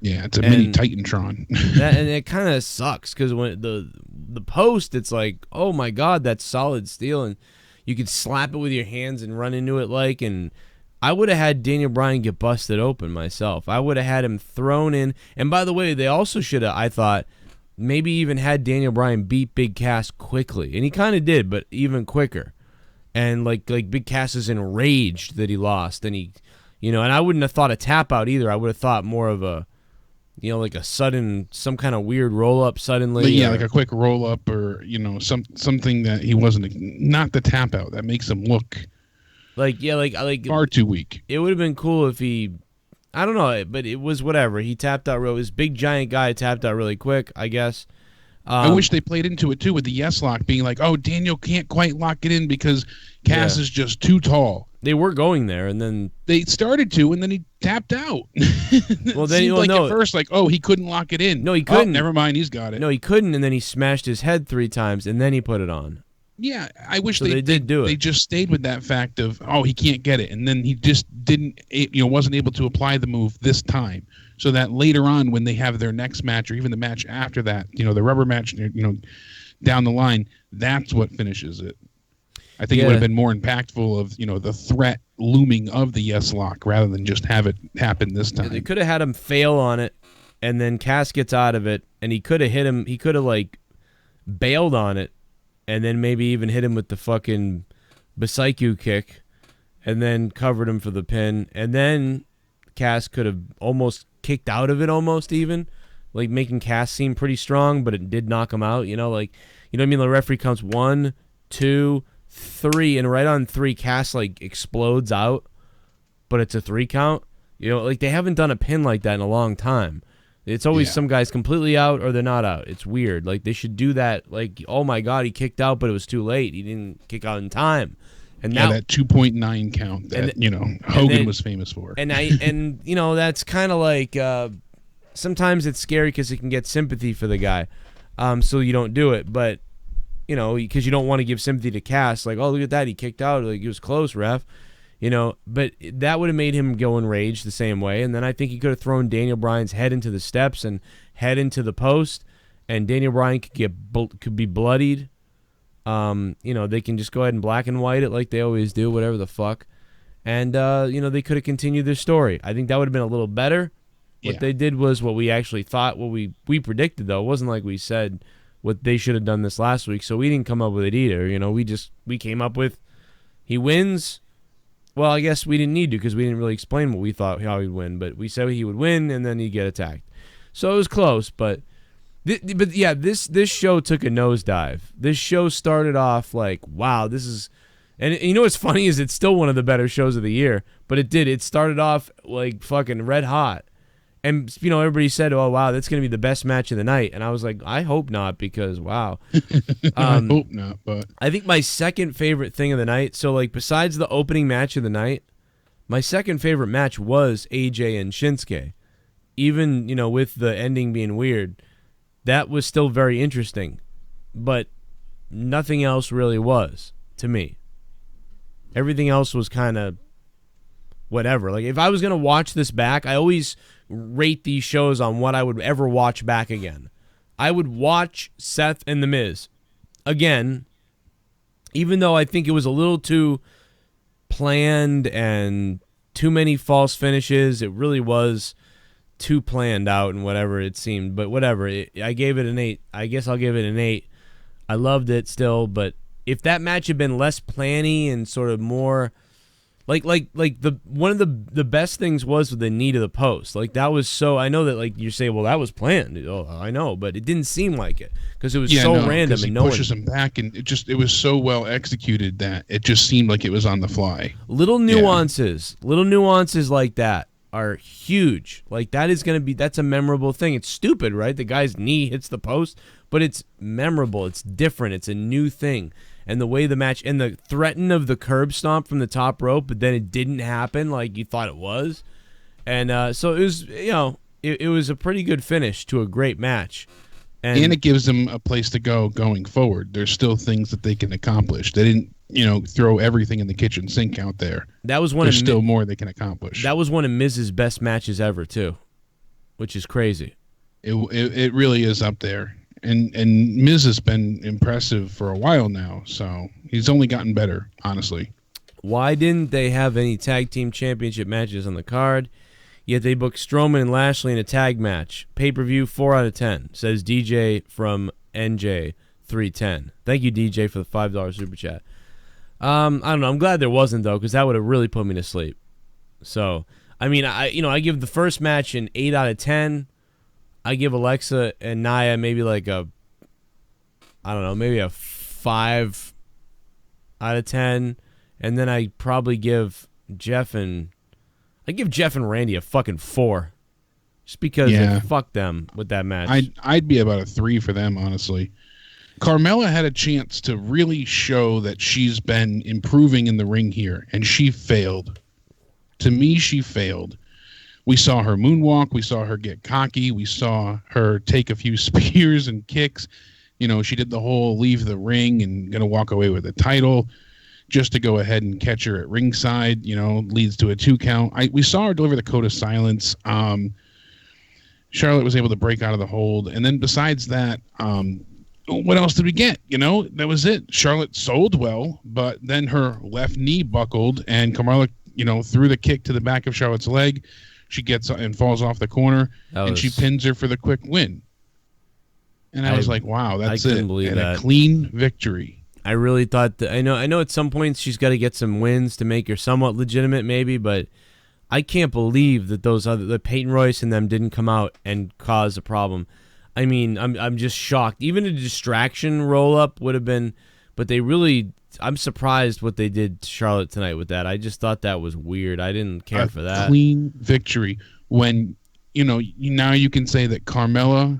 Speaker 4: Yeah, it's a mini Titantron.
Speaker 2: And it kind of sucks because when the post, it's like, oh my God, that's solid steel. And you could slap it with your hands and run into it and I would have had Daniel Bryan get busted open myself. I would have had him thrown in. And by the way, they also should have, I thought, maybe even had Daniel Bryan beat Big Cass quickly. And he kind of did, but even quicker. And like Big Cass is enraged that he lost, and and I wouldn't have thought a tap out either. I would have thought more of a, like a sudden, some kind of weird roll up suddenly.
Speaker 4: But yeah, like a quick roll up, or something that he wasn't, not the tap out that makes him look like far too weak.
Speaker 2: It would have been cool if he, I don't know, but it was whatever. He tapped out this big giant guy tapped out really quick, I guess.
Speaker 4: I wish they played into it too with the yes lock being like, oh, Daniel can't quite lock it in because Cass is just too tall.
Speaker 2: They were going there, and then
Speaker 4: they started to, and then he tapped out.
Speaker 2: Well, then
Speaker 4: at first, he couldn't lock it in.
Speaker 2: No, he couldn't.
Speaker 4: Oh, never mind, he's got it.
Speaker 2: No, he couldn't, and then he smashed his head 3 times, and then he put it on.
Speaker 4: Yeah, I wish
Speaker 2: they did do it.
Speaker 4: They just stayed with that fact of, oh, he can't get it, and then he just wasn't able to apply the move this time. So that later on, when they have their next match, or even the match after that, the rubber match, down the line, that's what finishes it. I think it would have been more impactful of, the threat looming of the yes lock rather than just have it happen this time.
Speaker 2: They could have had him fail on it, and then Cass gets out of it, and he could have hit him. He could have bailed on it, and then maybe even hit him with the fucking Psycho kick, and then covered him for the pin, and then Cass could have almost kicked out of it, almost even, making Cass seem pretty strong, but it did knock him out. You know what I mean? The referee counts 1, 2, 3, and right on 3, Cass explodes out, but it's a 3 count. They haven't done a pin like that in a long time. It's always some guy's completely out or they're not out. It's weird. They should do that. Oh my God, he kicked out, but it was too late. He didn't kick out in time. And now,
Speaker 4: that 2.9 count that Hogan was famous for.
Speaker 2: And that's kind of sometimes it's scary because it can get sympathy for the guy, so you don't do it. But because you don't want to give sympathy to Cass, oh, look at that, he kicked out, he was close, ref. But that would have made him go enraged the same way. And then I think he could have thrown Daniel Bryan's head into the steps and head into the post, and Daniel Bryan could be bloodied. They can just go ahead and black and white it like they always do, whatever the fuck. And, they could have continued their story. I think that would have been a little better. What they did was what we actually thought, what we predicted, though. It wasn't like we said what they should have done this last week, so we didn't come up with it either. We came up with he wins. Well, I guess we didn't need to because we didn't really explain what we thought, how he'd win. But we said he would win, and then he'd get attacked. So it was close, but this show took a nosedive. This show started off wow, this is, And you know what's funny is it's still one of the better shows of the year, but it started off like fucking red hot. And, you know, everybody said, oh, wow, that's going to be the best match of the night. And I was like, I hope not, because, wow.
Speaker 4: I hope not, but.
Speaker 2: I think my second favorite thing of the night, so, like, besides the opening match of the night, my second favorite match was AJ and Shinsuke. Even, you know, with the ending being weird, that was still very interesting. But nothing else really was, to me. Everything else was kind of whatever. Like, if I was going to watch this back, I always rate these shows on what I would ever watch back again. I would watch Seth and The Miz again, even though I think it was a little too planned and too many false finishes. It really was too planned out and whatever it seemed. But whatever. I gave it an 8. I guess I'll give it an 8. I loved it still, but if that match had been less planny and sort of more like the one of the best things was the knee to the post. Like, that was so, I know that, like, you say, well, that was planned. Oh, I know, but it didn't seem like it because it was random and no
Speaker 4: pushes him back, and it was so well executed that it just seemed like it was on the fly.
Speaker 2: Little nuances like that are huge. Like, that's a memorable thing. It's stupid, right? The guy's knee hits the post, but it's memorable. It's different. It's a new thing. And the way the match, and the threaten of the curb stomp from the top rope, but then it didn't happen like you thought it was. And so it was, you know, it was a pretty good finish to a great match. And
Speaker 4: it gives them a place to go going forward. There's still things that they can accomplish. They didn't, you know, throw everything in the kitchen sink out there. There's still more they can accomplish.
Speaker 2: That was one of Miz's best matches ever, too, which is crazy.
Speaker 4: It really is up there. And Miz has been impressive for a while now, so he's only gotten better, honestly.
Speaker 2: Why didn't they have any tag team championship matches on the card? Yet they booked Strowman and Lashley in a tag match. Pay-per-view 4 out of 10, says DJ from NJ310. Thank you, DJ, for the $5 super chat. I don't know. I'm glad there wasn't, though, because that would have really put me to sleep. So, I mean, I give the first match an 8 out of 10. I give Alexa and Nia maybe like maybe a 5 out of 10. And then I probably give Jeff and Randy a fucking 4. Just because fuck them with that match.
Speaker 4: I'd be about a 3 for them, honestly. Carmella had a chance to really show that she's been improving in the ring here, and she failed. To me, she failed. We saw her moonwalk. We saw her get cocky. We saw her take a few spears and kicks. You know, she did the whole leave the ring and going to walk away with the title just to go ahead and catch her at ringside, you know, leads to a 2 count. We saw her deliver the code of silence. Charlotte was able to break out of the hold. And then besides that, what else did we get? You know, that was it. Charlotte sold well, but then her left knee buckled and Carmella, you know, threw the kick to the back of Charlotte's leg. She gets and falls off the corner, and she pins her for the quick win. And I was like, "Wow, that's it! And a clean victory."
Speaker 2: I really thought that. I know. At some points she's got to get some wins to make her somewhat legitimate, maybe. But I can't believe that the Peyton Royce and them didn't come out and cause a problem. I mean, I'm just shocked. Even a distraction roll up would have been, but they really. I'm surprised what they did to Charlotte tonight with that. I just thought that was weird. I didn't care for that.
Speaker 4: Clean victory. When, you know, now you can say that Carmella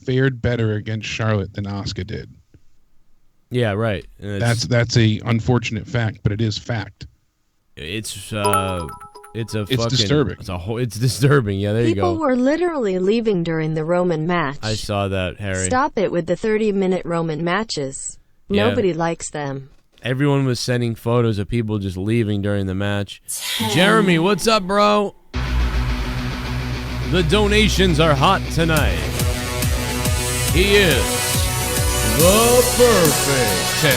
Speaker 4: fared better against Charlotte than Asuka did.
Speaker 2: Yeah, right.
Speaker 4: That's a unfortunate fact, but it is fact.
Speaker 2: It's disturbing. It's disturbing. Yeah, there you go.
Speaker 6: People were literally leaving during the Roman match.
Speaker 2: I saw that, Harry.
Speaker 6: Stop it with the 30-minute Roman matches.
Speaker 2: Yeah.
Speaker 6: Nobody likes them.
Speaker 2: Everyone was sending photos of people just leaving during the match. Jeremy, what's up, bro? The donations are hot tonight. He is the perfect 10.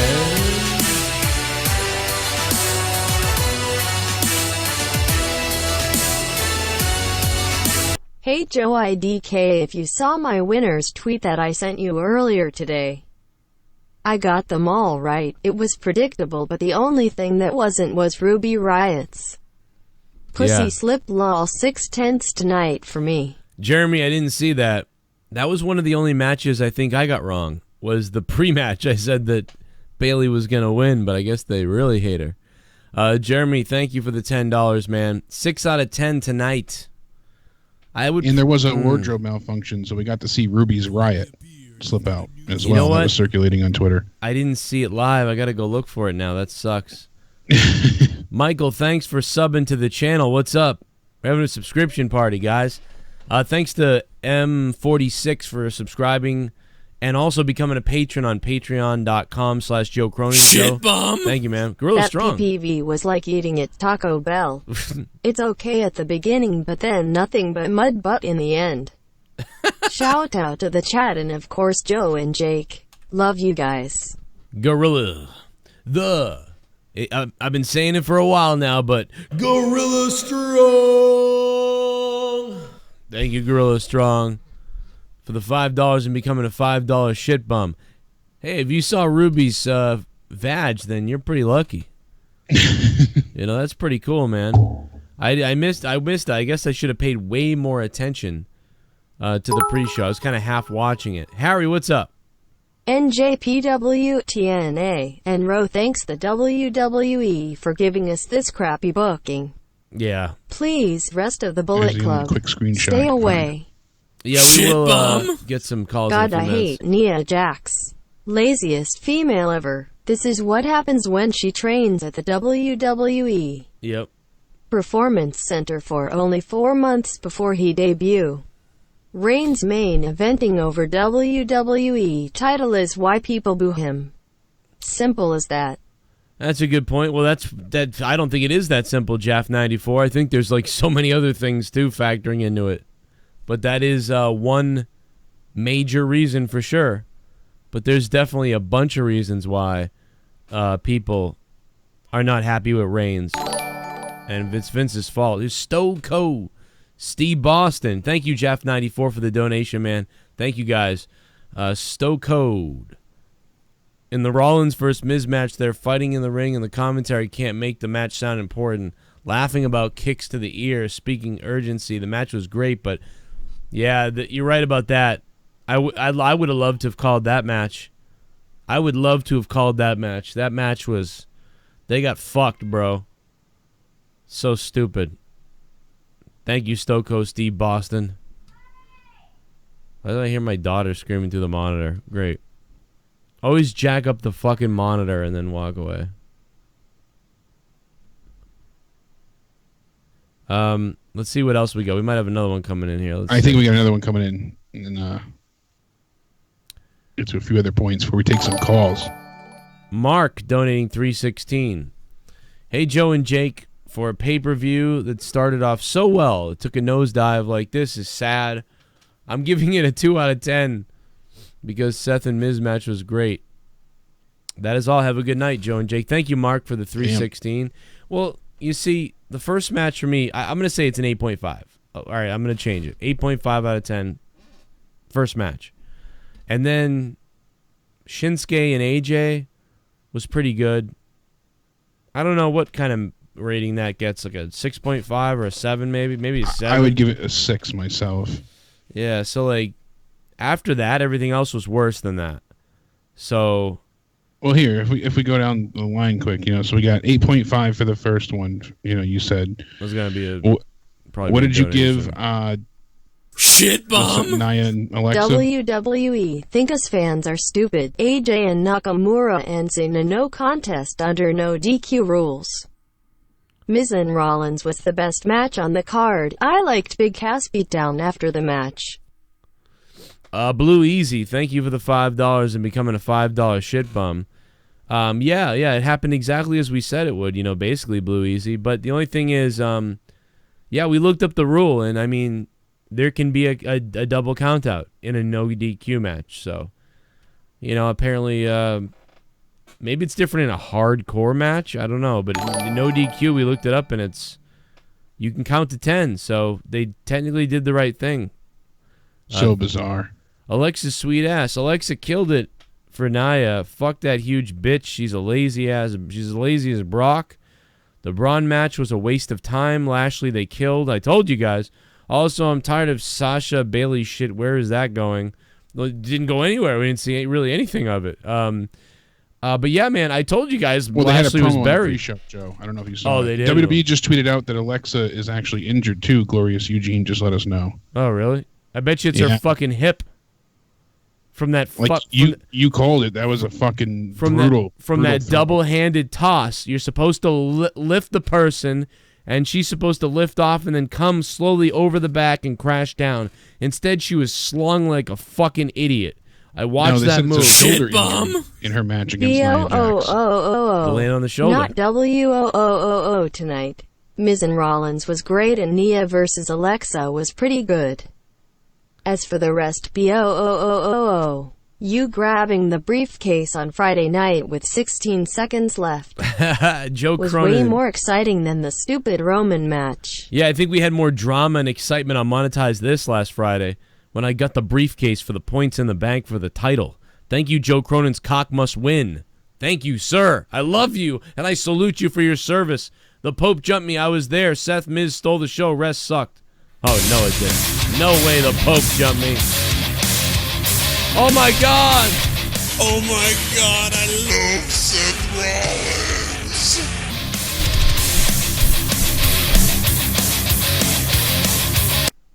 Speaker 6: Hey Joe IDK, if you saw my winner's tweet that I sent you earlier today. I got them all right. It was predictable, but the only thing that wasn't was Ruby Riot's pussy slip lol 6/10 tonight for me.
Speaker 2: Jeremy, I didn't see that. That was one of the only matches I think I got wrong. Was the pre-match. I said that Bayley was going to win, but I guess they really hate her. Jeremy, thank you for the $10, man. 6 out of 10 tonight.
Speaker 4: And there was a wardrobe malfunction, so we got to see Ruby's riot slip out as well. That was circulating on Twitter.
Speaker 2: I didn't see it live. I got to go look for it now. That sucks. Michael, thanks for subbing to the channel. What's up? We're having a subscription party, guys. Thanks to M46 for subscribing and also becoming a patron on patreon.com/Joe Cronin Show.
Speaker 5: ShiBUM.
Speaker 2: Thank you, man. Gorilla
Speaker 6: that
Speaker 2: Strong.
Speaker 6: PPV was like eating at Taco Bell. It's okay at the beginning, but then nothing but mud butt in the end. Shout out to the chat and of course Joe and Jake. Love you guys.
Speaker 2: Gorilla. I've been saying it for a while now, but Gorilla Strong. Thank you, Gorilla Strong, for the $5 and becoming a $5 shit bum. Hey, if you saw Ruby's vag, then you're pretty lucky. That's pretty cool, man. I missed. I guess I should have paid way more attention to the pre-show. I was kind of half watching it. Harry, what's up?
Speaker 6: NJPWTNA and Ro thanks the WWE for giving us this crappy booking.
Speaker 2: Yeah.
Speaker 6: Please, rest of the Bullet Club,
Speaker 4: quick screenshot.
Speaker 6: stay away.
Speaker 2: Yeah, we will get some calls.
Speaker 6: God, I hate Nia Jax. Laziest female ever. This is what happens when she trains at the WWE.
Speaker 2: Yep.
Speaker 6: Performance Center for only 4 months before he debut. Reigns main eventing over WWE title is why people boo him. Simple as that.
Speaker 2: That's a good point. Well, that. I don't think it is that simple, Jaff94. I think there's like so many other things too factoring into it. But that is one major reason for sure. But there's definitely a bunch of reasons why people are not happy with Reigns. And it's Vince's fault. It's Stoco. Steve Boston. Thank you, Jaff94, for the donation, man. Thank you, guys. Stokode. In the Rollins vs. Miz match, they're fighting in the ring, and the commentary can't make the match sound important. Laughing about kicks to the ear, speaking urgency. The match was great, but yeah, you're right about that. I would have loved to have called that match. I would love to have called that match. That match was... They got fucked, bro. So stupid. Thank you, Stoko Steve Boston. Why did I hear my daughter screaming through the monitor? Great. Always jack up the fucking monitor and then walk away. Let's see what else we got. We might have another one coming in here.
Speaker 4: I think we got another one coming in. And then get to a few other points before we take some calls.
Speaker 2: Mark donating $3.16. Hey, Joe and Jake. For a pay-per-view that started off so well, it took a nosedive. Like, this is sad. I'm giving it a 2 out of 10 because Seth and Miz match was great. That is all. Have a good night, Joe and Jake. Thank you, Mark, for the 316. Well, you see, the first match for me, I'm going to say it's an 8.5. All right, I'm going to change it. 8.5 out of 10. First match. And then Shinsuke and AJ was pretty good. I don't know what kind of rating that gets, like a 6.5 or a 7, maybe a 7.
Speaker 4: I would give it a 6 myself.
Speaker 2: Yeah, so like after that, everything else was worse than that. So,
Speaker 4: well, here if we go down the line quick, so we got 8.5 for the first one. You said
Speaker 2: it was gonna be probably.
Speaker 4: What did you give?
Speaker 5: ShiBUM.
Speaker 4: Nia and Alexa.
Speaker 6: WWE think us fans are stupid. AJ and Nakamura ends in a no contest under no DQ rules. Miz and Rollins was the best match on the card. I liked Big Cass beatdown after the match.
Speaker 2: Blue Easy, thank you for the $5 and becoming a $5 shit bum. Yeah, it happened exactly as we said it would, basically Blue Easy. But the only thing is, yeah, we looked up the rule, and I mean, there can be a double count out in a no DQ match. So, apparently, maybe it's different in a hardcore match. I don't know. But in no DQ, we looked it up, and you can count to 10. So they technically did the right thing.
Speaker 4: So bizarre.
Speaker 2: Alexa's sweet ass. Alexa killed it for Nia. Fuck that huge bitch. She's as lazy as Brock. The Braun match was a waste of time. Lashley they killed. I told you guys. Also, I'm tired of Sasha Bailey shit. Where is that going? Well, it didn't go anywhere. We didn't see really anything of it. But yeah, man, I told you guys
Speaker 4: Well, they had a
Speaker 2: Lashley was
Speaker 4: promo on the
Speaker 2: buried.
Speaker 4: pre-show, Joe. I don't know if you saw.
Speaker 2: Oh,
Speaker 4: it.
Speaker 2: they did?
Speaker 4: WWE just tweeted out that Alexa is actually injured too. Glorious Eugene just let us know.
Speaker 2: Oh, really? I bet you it's her fucking hip. From that
Speaker 4: you called it. That was a fucking brutal.
Speaker 2: From that double-handed toss. You're supposed to lift the person, and she's supposed to lift off and then come slowly over the back and crash down. Instead, she was slung like a fucking idiot. I watched that move.
Speaker 5: ShiBUM
Speaker 4: in her match against Nia Jax.
Speaker 2: Land on the shoulder.
Speaker 6: Not WOOOO tonight. Miz and Rollins was great and Nia versus Alexa was pretty good. As for the rest, BOOOO. You grabbing the briefcase on Friday night with 16 seconds left
Speaker 2: Joe
Speaker 6: was
Speaker 2: Cronin.
Speaker 6: way more exciting than the stupid Roman match.
Speaker 2: Yeah, I think we had more drama and excitement on Monetize This last Friday when I got the briefcase for the points in the bank for the title. Thank you, Joe Cronin's cock must win. Thank you, sir. I love you, and I salute you for your service. The Pope jumped me. I was there. Seth Miz stole the show. Rest sucked. Oh, no, it didn't. No way the Pope jumped me. Oh, my God.
Speaker 5: Oh my God, I love Seth Rollins.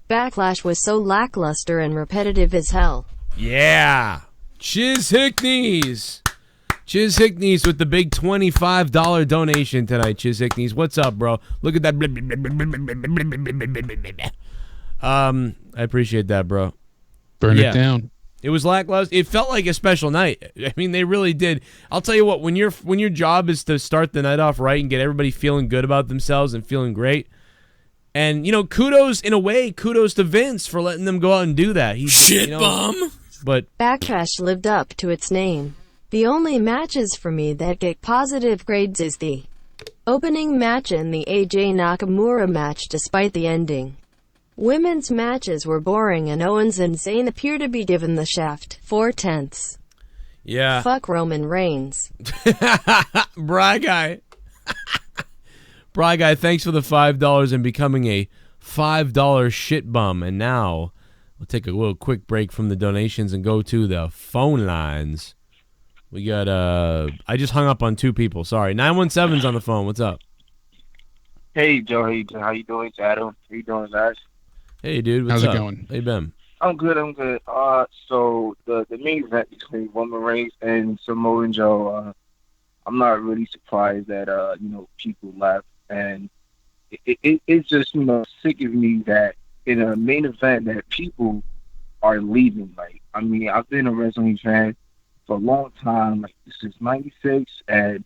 Speaker 6: Backlash was so lackluster and repetitive as hell.
Speaker 2: Yeah. Chiz Hickneys. Chiz Hickneys with the big $25 donation tonight. Chiz Hickneys, what's up, bro? Look at that. I appreciate that, bro.
Speaker 4: Burn it down.
Speaker 2: It was lackluster. It felt like a special night. I mean, they really did. I'll tell you what, when your job is to start the night off right and get everybody feeling good about themselves and feeling great, and, you know, kudos to Vince for letting them go out and do that.
Speaker 5: ShiBUM.
Speaker 2: But
Speaker 6: Backlash lived up to its name. The only matches for me that get positive grades is the opening match and the AJ Nakamura match despite the ending. Women's matches were boring and Owens and Zayn appear to be given the shaft. 4/10.
Speaker 2: yeah.
Speaker 6: Fuck Roman Reigns.
Speaker 2: Bry Guy. Bry Guy, thanks for the $5 and becoming a $5 shit bum. And now we'll take a little quick break from the donations and go to the phone lines. We got, I just hung up on two people. Sorry. 917's on the phone. What's up?
Speaker 8: Hey, Joe. How you doing? It's Adam. How you doing, guys?
Speaker 2: Hey, dude. What's
Speaker 4: How's
Speaker 2: up?
Speaker 4: it going?
Speaker 2: Hey, Ben.
Speaker 8: I'm good. So the main event between Roman Reigns and Samoa Joe, I'm not really surprised that, people left. And it's just, sick of me that in a main event that people are leaving. Like, I mean, I've been a wrestling fan for a long time, like since '96, and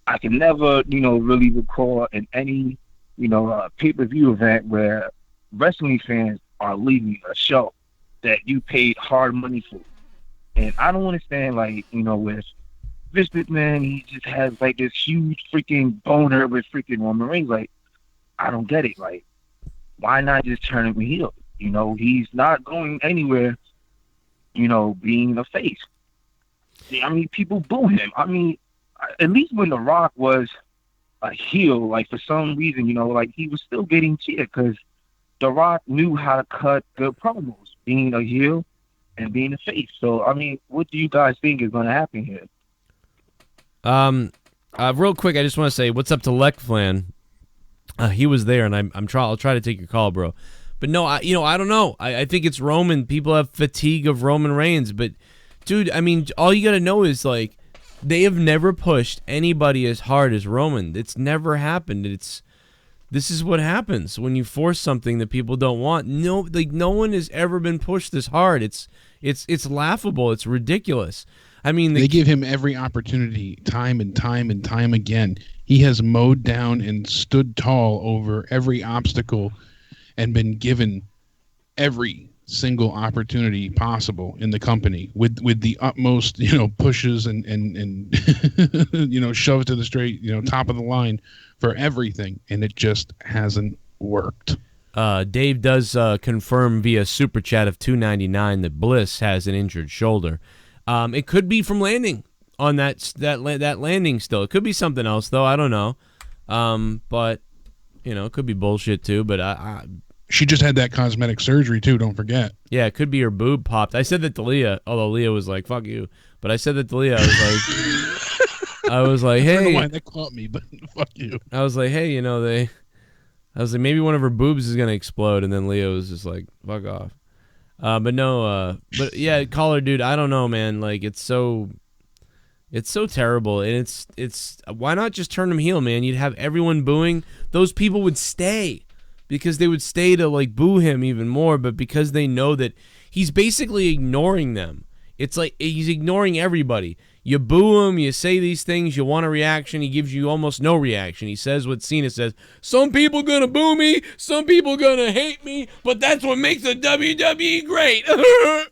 Speaker 8: I can never, really recall in any, pay-per-view event where wrestling fans are leaving a show that you paid hard money for. And I don't understand, like, with Vince McMahon, he just has like this huge freaking boner with freaking Roman Reigns. Like, I don't get it. Like, why not just turn him heel? He's not going anywhere, being a face. I mean, people boo him. I mean, at least when The Rock was a heel, like, for some reason, like, he was still getting cheered because The Rock knew how to cut good promos, being a heel and being a face. So, I mean, what do you guys think is going to happen here?
Speaker 2: Real quick, I just want to say what's up to Lekflan. He was there, and I'll try to take your call, bro. But no, I don't know. I think it's Roman. People have fatigue of Roman Reigns, but dude, I mean, all you gotta know is, like, they have never pushed anybody as hard as Roman. It's never happened. This is what happens when you force something that people don't want. No one has ever been pushed this hard. It's laughable. It's ridiculous. I mean,
Speaker 4: they give him every opportunity, time and time and time again. He has mowed down and stood tall over every obstacle and been given every single opportunity possible in the company with the utmost, pushes and shoved to the straight, top of the line for everything, and it just hasn't worked.
Speaker 2: Dave does confirm via super chat of $2.99 that Bliss has an injured shoulder. It could be from landing on that landing still. It could be something else though. I don't know. But it could be bullshit too. But
Speaker 4: she just had that cosmetic surgery too. Don't forget.
Speaker 2: Yeah, it could be her boob popped. I said that to Leah, although Leah was like, "Fuck you." But I said that to Leah. I was like, I was like,
Speaker 4: I don't know
Speaker 2: hey,
Speaker 4: why that caught me, but fuck you.
Speaker 2: I was like, hey, I was like, maybe one of her boobs is gonna explode, and then Leo was just like, fuck off. But no, but yeah, caller dude, I don't know, man. Like, it's so terrible, and it's why not just turn him heel, man? You'd have everyone booing. Those people would stay because they would stay to like boo him even more, but because they know that he's basically ignoring them. It's like he's ignoring everybody. You boo him, you say these things, you want a reaction, he gives you almost no reaction. He says what Cena says, some people gonna boo me, some people gonna hate me, but that's what makes the WWE great. You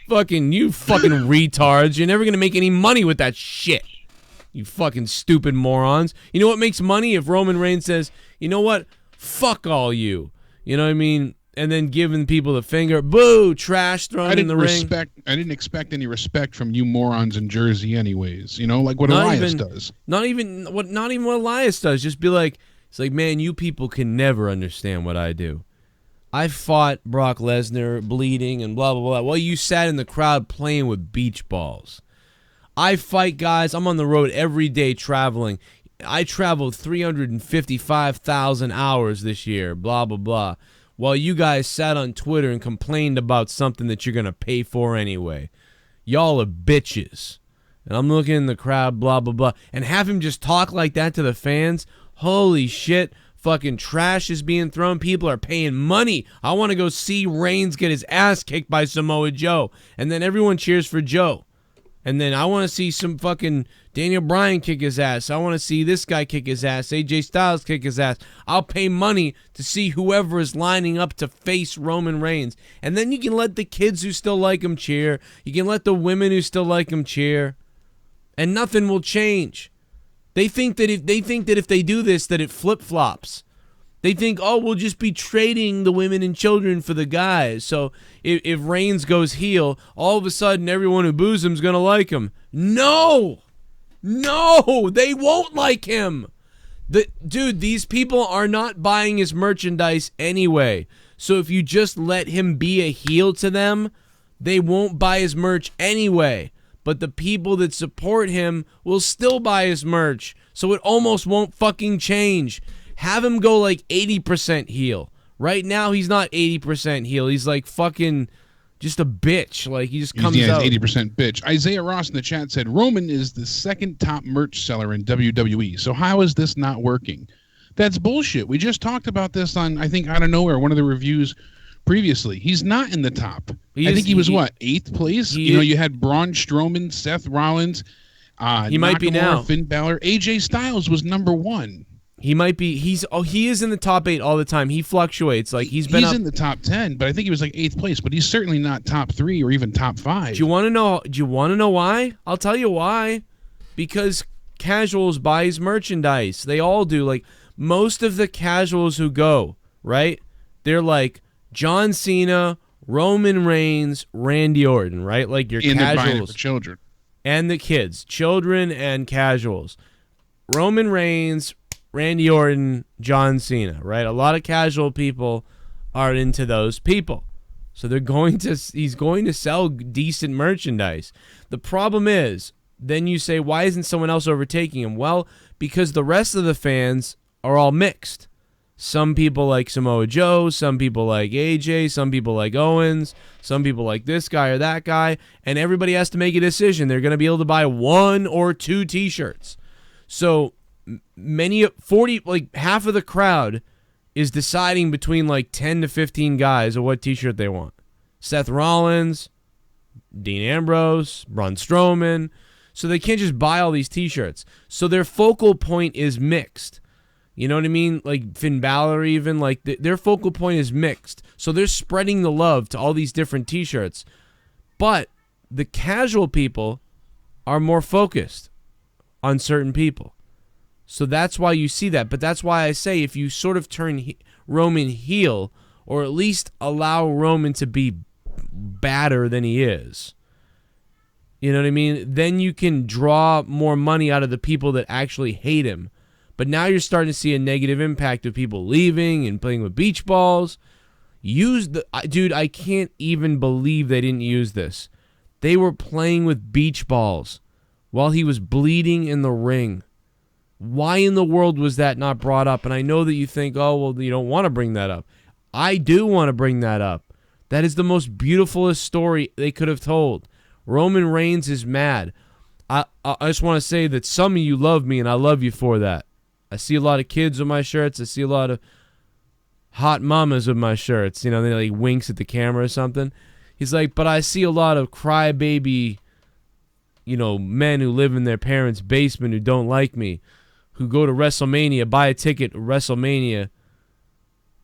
Speaker 2: fucking retards. You're never gonna make any money with that shit. You fucking stupid morons. You know what makes money? If Roman Reigns says, you know what? Fuck all you. You know what I mean? And then giving people the finger, boo, trash thrown in the ring.
Speaker 4: I didn't expect any respect from you morons in Jersey, anyways. You know, like what Elias does.
Speaker 2: Not even what Elias does. Just be like, it's like, man, you people can never understand what I do. I fought Brock Lesnar bleeding and blah blah blah. Well, you sat in the crowd playing with beach balls. I fight guys. I'm on the road every day traveling. I traveled 355,000 hours this year. Blah blah blah. While you guys sat on Twitter and complained about something that you're going to pay for anyway. Y'all are bitches. And I'm looking in the crowd, blah, blah, blah. And have him just talk like that to the fans? Holy shit. Fucking trash is being thrown. People are paying money. I want to go see Reigns get his ass kicked by Samoa Joe. And then everyone cheers for Joe. And then I want to see some fucking Daniel Bryan kick his ass. I want to see this guy kick his ass. AJ Styles kick his ass. I'll pay money to see whoever is lining up to face Roman Reigns. And then you can let the kids who still like him cheer. You can let the women who still like him cheer. And nothing will change. They think that if they do this, that it flip-flops. They think, oh, we'll just be trading the women and children for the guys. So if Reigns goes heel, all of a sudden everyone who boos him is going to like him. No, they won't like him. Dude, these people are not buying his merchandise anyway. So if you just let him be a heel to them, they won't buy his merch anyway. But the people that support him will still buy his merch. So it almost won't fucking change. Have him go like 80% heel. Right now, he's not 80% heel. He's like fucking just a bitch. Like, he just comes out.
Speaker 4: He's 80% bitch. Isaiah Ross in the chat said, Roman is the second top merch seller in WWE. So how is this not working? That's bullshit. We just talked about this on, I think, Out of Nowhere, one of the reviews previously. He's not in the top. I think he was, 8th place? You had Braun Strowman, Seth Rollins,
Speaker 2: he might be now.
Speaker 4: Finn Balor. AJ Styles was number 1.
Speaker 2: He might be. He is in the top 8 all the time. He fluctuates. Like he's
Speaker 4: in the top 10, but I think he was like 8th place. But he's certainly not top 3 or even top 5.
Speaker 2: Do you want to know? Why? I'll tell you why. Because casuals buy his merchandise. They all do. Like most of the casuals who go, right? They're like John Cena, Roman Reigns, Randy Orton, right? Like your casuals.
Speaker 4: They're buying it for children
Speaker 2: and the kids, children and casuals. Roman Reigns, Randy Orton, John Cena, right? A lot of casual people are into those people. So he's going to sell decent merchandise. The problem is, then you say, why isn't someone else overtaking him? Well, because the rest of the fans are all mixed. Some people like Samoa Joe, some people like AJ, some people like Owens, some people like this guy or that guy, and everybody has to make a decision. They're going to be able to buy 1 or 2 t-shirts. So half of the crowd is deciding between like 10 to 15 guys of what t-shirt they want. Seth Rollins, Dean Ambrose, Braun Strowman. So they can't just buy all these t-shirts. So their focal point is mixed. You know what I mean? Like Finn Balor even, like their focal point is mixed. So they're spreading the love to all these different t-shirts. But the casual people are more focused on certain people. So that's why you see that. But that's why I say if you sort of turn Roman heel, or at least allow Roman to be badder than he is, you know what I mean? Then you can draw more money out of the people that actually hate him. But now you're starting to see a negative impact of people leaving and playing with beach balls. Dude, I can't even believe they didn't use this. They were playing with beach balls while he was bleeding in the ring. Why in the world was that not brought up? And I know that you think, oh, well, you don't want to bring that up. I do want to bring that up. That is the most beautifulest story they could have told. Roman Reigns is mad. I just want to say that some of you love me, and I love you for that. I see a lot of kids with my shirts. I see a lot of hot mamas with my shirts. You know, they like winks at the camera or something. He's like, but I see a lot of crybaby, you know, men who live in their parents' basement who don't like me, who go to WrestleMania, buy a ticket to WrestleMania,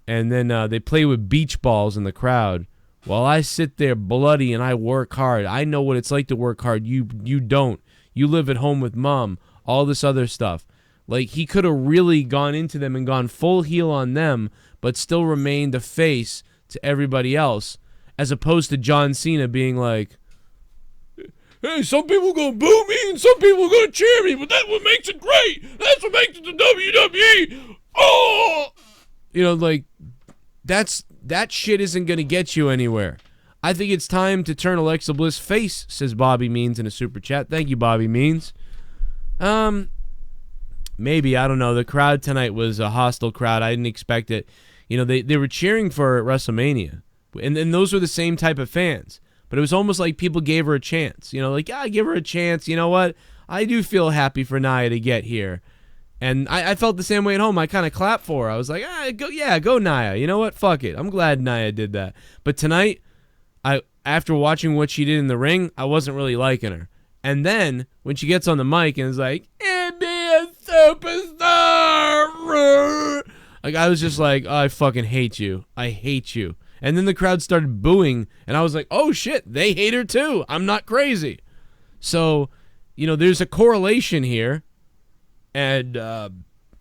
Speaker 2: and then they play with beach balls in the crowd while I sit there bloody and I work hard. I know what it's like to work hard. You don't. You live at home with mom, all this other stuff. Like, he could have really gone into them and gone full heel on them, but still remained a face to everybody else, as opposed to John Cena being like, hey, some people gonna boo me and some people gonna cheer me, but that's what makes it great. That's what makes it the WWE. Oh, you know, like that shit isn't gonna get you anywhere. I think it's time to turn Alexa Bliss face, says Bobby Means in a super chat. Thank you, Bobby Means. Maybe, I don't know. The crowd tonight was a hostile crowd. I didn't expect it. You know, they were cheering for WrestleMania, and those were the same type of fans. But it was almost like people gave her a chance. You know, like, yeah, give her a chance. You know what? I do feel happy for Nia to get here. And I felt the same way at home. I kind of clapped for her. I was like, go Nia. You know what? Fuck it. I'm glad Nia did that. But tonight, after watching what she did in the ring, I wasn't really liking her. And then, when she gets on the mic and is like, and be a superstar, like, I was just like, oh, I fucking hate you. I hate you. And then the crowd started booing, and I was like, oh, shit, they hate her too. I'm not crazy. So, you know, there's a correlation here, and,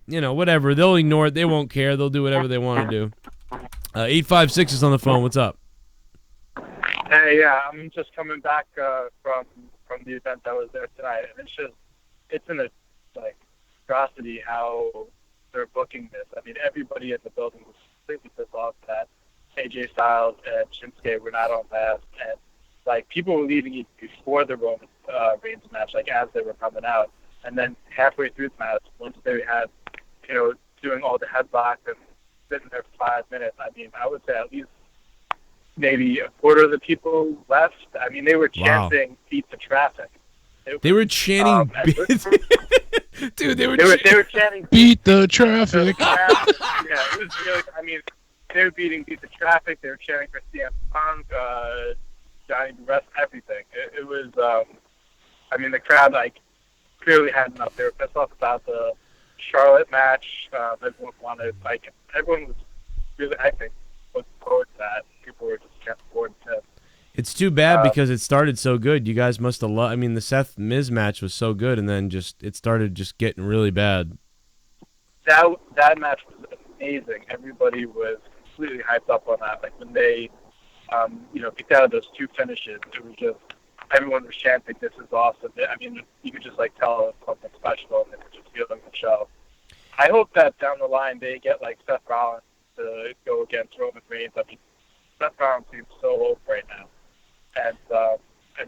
Speaker 2: you know, whatever. They'll ignore it. They won't care. They'll do whatever they want to do. 856 is on the phone. What's up?
Speaker 9: Hey, yeah, I'm just coming back from the event that was there tonight, and it's an atrocity how they're booking this. I mean, everybody in the building was completely pissed off that AJ Styles and Shinsuke were not on last, and like people were leaving it before the Roman Reigns match, like as they were coming out, and then halfway through the match, once they had, you know, doing all the headlocks and sitting there for 5 minutes, I mean, I would say at least maybe a quarter of the people left. I mean, they were chanting "Beat the Traffic."
Speaker 2: They were chanting, dude. They were
Speaker 9: chanting
Speaker 4: "Beat the Traffic."
Speaker 9: Yeah, it was really. I mean, they were "Beat the Traffic." They were cheering for CM Punk, Johnny the Rest, everything. It was. I mean, the crowd clearly had enough. They were pissed off about the Charlotte match. Everyone wanted everyone was really, I think, looking forward to that. People were just kept bored and pissed.
Speaker 2: It's too bad because it started so good. You guys must have loved. I mean, the Seth Miz match was so good, and then it started just getting really bad.
Speaker 9: That match was amazing. Everybody was completely hyped up on that. Like when they, picked out of those two finishes, it was just everyone was chanting, "This is awesome." I mean, you could just tell it's something special, and they were just feeling the show. I hope that down the line they get Seth Rollins to go against Roman Reigns. I mean, Seth Rollins seems so old right now. And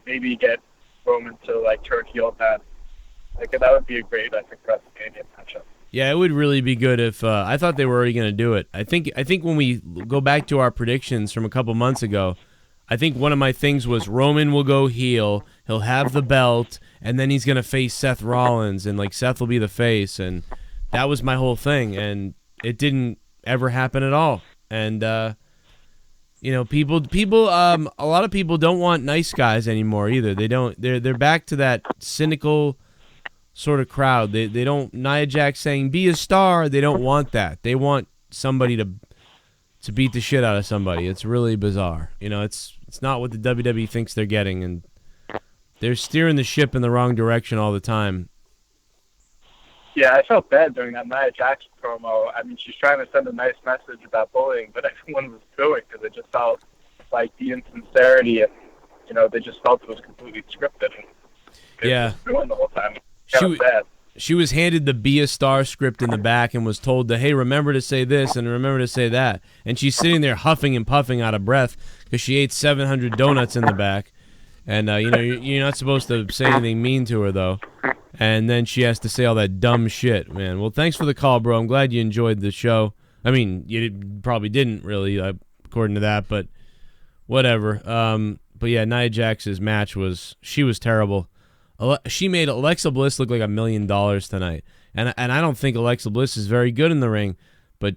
Speaker 9: maybe get Roman to turn heel then. That would be a great, I think, WrestleMania matchup.
Speaker 2: Yeah, it would really be good if I thought they were already going to do it. I think when we go back to our predictions from a couple months ago, I think one of my things was Roman will go heel, he'll have the belt, and then he's going to face Seth Rollins, and Seth will be the face, and that was my whole thing, and it didn't ever happen at all. And you know, people, a lot of people don't want nice guys anymore either. They don't. They're back to that cynical sort of crowd. They don't. Nia Jax saying be a star. They don't want that. They want somebody to beat the shit out of somebody. It's really bizarre. You know, it's not what the WWE thinks they're getting, and they're steering the ship in the wrong direction all the time.
Speaker 9: Yeah, I felt bad during that Nia Jax promo. I mean, she's trying to send a nice message about bullying, but everyone was booing because it just felt like the insincerity, and they just felt it was completely scripted. And
Speaker 2: yeah,
Speaker 9: was booing the whole time. Kind of bad.
Speaker 2: She was handed the "Be a Star" script in the back and was told to, hey, remember to say this and remember to say that. And she's sitting there huffing and puffing out of breath because she ate 700 donuts in the back. And you're not supposed to say anything mean to her though. And then she has to say all that dumb shit, man. Well, thanks for the call, bro. I'm glad you enjoyed the show. I mean, you probably didn't really, according to that, but whatever. But yeah, Nia Jax's match she was terrible. She made Alexa Bliss look like $1 million tonight. And I don't think Alexa Bliss is very good in the ring, but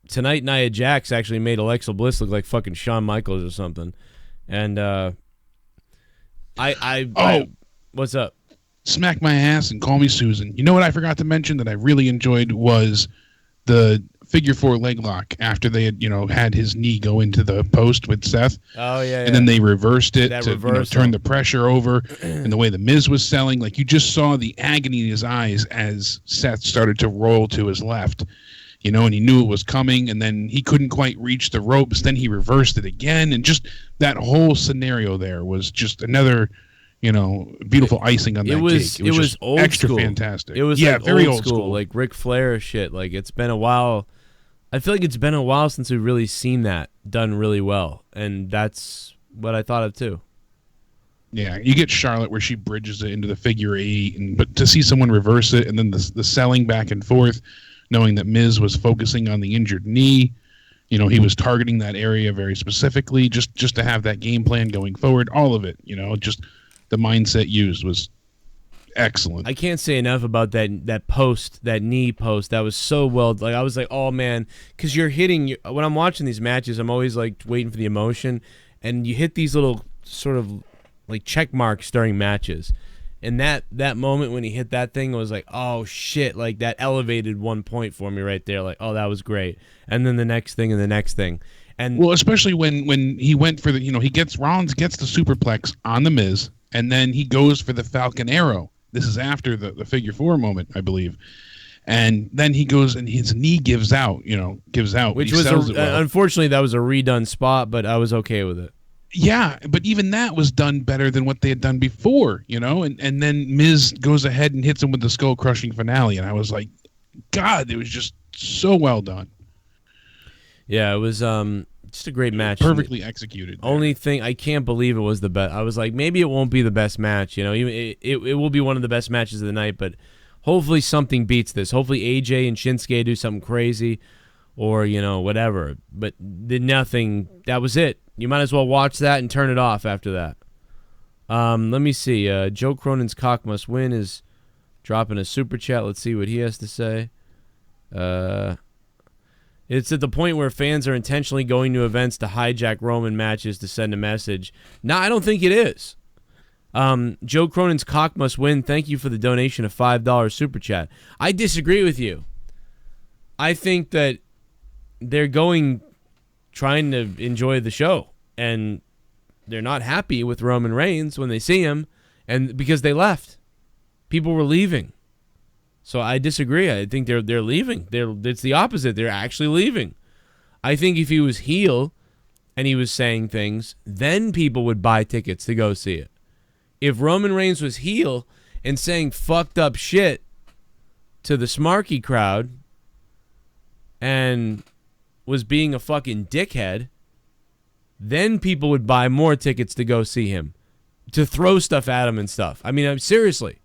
Speaker 2: tonight Nia Jax actually made Alexa Bliss look like fucking Shawn Michaels or something. And what's up?
Speaker 4: Smack my ass and call me Susan. You know what I forgot to mention that I really enjoyed was the figure 4 leg lock after they had, had his knee go into the post with Seth.
Speaker 2: Oh, yeah.
Speaker 4: And then they reversed it to turn the pressure over. And the way the Miz was selling, like you just saw the agony in his eyes as Seth started to roll to his left. And he knew it was coming, and then he couldn't quite reach the ropes. Then he reversed it again, and just that whole scenario there was just another, beautiful icing on that cake.
Speaker 2: It was old
Speaker 4: extra
Speaker 2: school.
Speaker 4: Fantastic.
Speaker 2: It was
Speaker 4: very
Speaker 2: old school, like Ric Flair shit. Like it's been a while. I feel like it's been a while since we've really seen that done really well, and that's what I thought of too.
Speaker 4: Yeah, you get Charlotte where she bridges it into the figure 8, but to see someone reverse it and then the selling back and forth, knowing that Miz was focusing on the injured knee, he was targeting that area very specifically, just to have that game plan going forward. All of it, just the mindset used was excellent.
Speaker 2: I can't say enough about that post, that knee post. That was so well. Like I was like, oh man, because you're hitting. When I'm watching these matches, I'm always like waiting for the emotion, and you hit these little sort of like check marks during matches. And that moment when he hit that thing was like, oh shit, like that elevated 1 point for me right there. Like, oh, that was great. And then the next thing and the next thing. And
Speaker 4: well, especially when he went for the, Rollins gets the superplex on the Miz, and then he goes for the Falcon Arrow. This is after the figure 4 moment, I believe. And then he goes and his knee gives out.
Speaker 2: Which was unfortunately that was a redone spot, but I was okay with it.
Speaker 4: Yeah, but even that was done better than what they had done before, and then Miz goes ahead and hits him with the skull-crushing finale, and I was like, God, it was just so well done.
Speaker 2: Yeah, it was just a great match.
Speaker 4: Perfectly executed.
Speaker 2: Only thing, I can't believe it was the best. I was like, maybe it won't be the best match, it will be one of the best matches of the night, but hopefully something beats this. Hopefully AJ and Shinsuke do something crazy or, whatever, but did nothing. That was it. You might as well watch that and turn it off after that. Let me see. Joe Cronin's Cock Must Win is dropping a super chat. Let's see what he has to say. It's at the point where fans are intentionally going to events to hijack Roman matches to send a message. No, I don't think it is. Joe Cronin's Cock Must Win, thank you for the donation of $5 super chat. I disagree with you. I think that they're trying to enjoy the show, and they're not happy with Roman Reigns when they see him, and because they left, people were leaving. So I disagree. I think they're leaving. It's the opposite. They're actually leaving. I think if he was heel and he was saying things, then people would buy tickets to go see it. If Roman Reigns was heel and saying fucked up shit to the Smarky crowd and was being a fucking dickhead, then people would buy more tickets to go see him, to throw stuff at him and stuff. I mean, I'm seriously.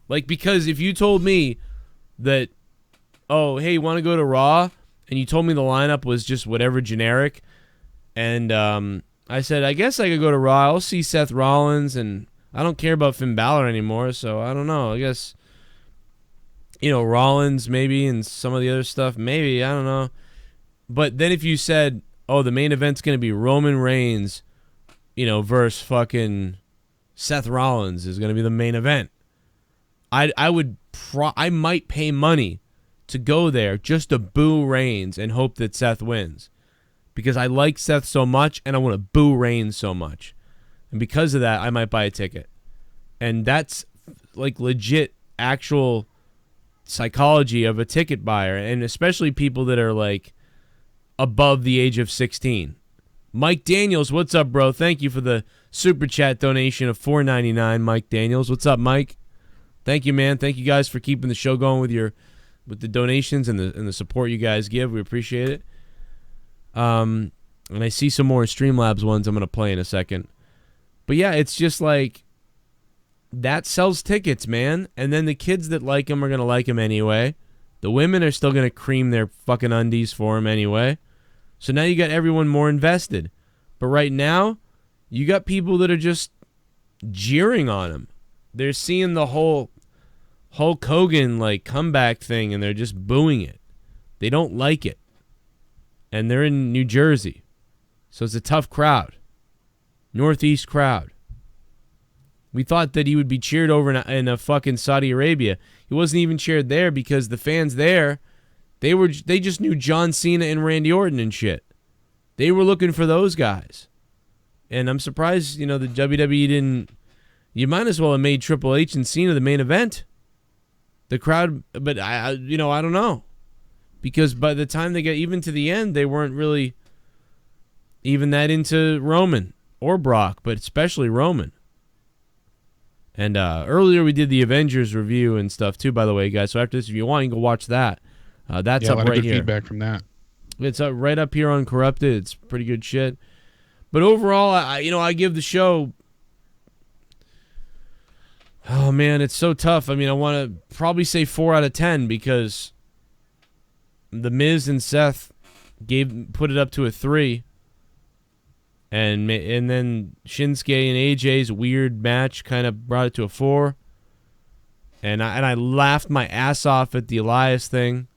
Speaker 2: Like, because if you told me that, oh, hey, you want to go to Raw? And you told me the lineup was just whatever generic, and I said, I guess I could go to Raw. I'll see Seth Rollins, and I don't care about Finn Balor anymore, so I don't know. I guess, Rollins maybe and some of the other stuff, maybe. I don't know. But then if you said, oh, the main event's going to be Roman Reigns, versus fucking Seth Rollins is going to be the main event, I might pay money to go there just to boo Reigns and hope that Seth wins, because I like Seth so much and I want to boo Reigns so much, and because of that I might buy a ticket. And that's like legit actual psychology of a ticket buyer, and especially people that are like above the age of 16. Mike Daniels, what's up, bro? Thank you for the super chat donation of $4.99. Mike Daniels, what's up, Mike? Thank you, man. Thank you guys for keeping the show going with the donations and the support you guys give. We appreciate it. And I see some more Streamlabs ones I'm going to play in a second. But yeah, it's just like that sells tickets, man. And then the kids that like him are going to like him anyway. The women are still going to cream their fucking undies for him anyway. So now you got everyone more invested. But right now, you got people that are just jeering on him. They're seeing the whole Hulk Hogan like comeback thing and they're just booing it. They don't like it. And they're in New Jersey. So it's a tough crowd. Northeast crowd. We thought that he would be cheered over in a fucking Saudi Arabia. He wasn't even cheered there because the fans there, they just knew John Cena and Randy Orton and shit. They were looking for those guys. And I'm surprised, the WWE didn't. You might as well have made Triple H and Cena the main event. The crowd, but I don't know. Because by the time they got even to the end, they weren't really even that into Roman or Brock, but especially Roman. And earlier we did the Avengers review and stuff too, by the way, guys. So after this, if you want, you can go watch that. That's up
Speaker 4: a lot
Speaker 2: right
Speaker 4: of good
Speaker 2: here.
Speaker 4: feedback from that.
Speaker 2: It's up right up here on Corrupted. It's pretty good shit. But overall, I give the show. Oh man, it's so tough. I mean, I want to probably say 4 out of 10 because The Miz and Seth put it up to a 3. And then Shinsuke and AJ's weird match kind of brought it to a 4. And I laughed my ass off at the Elias thing.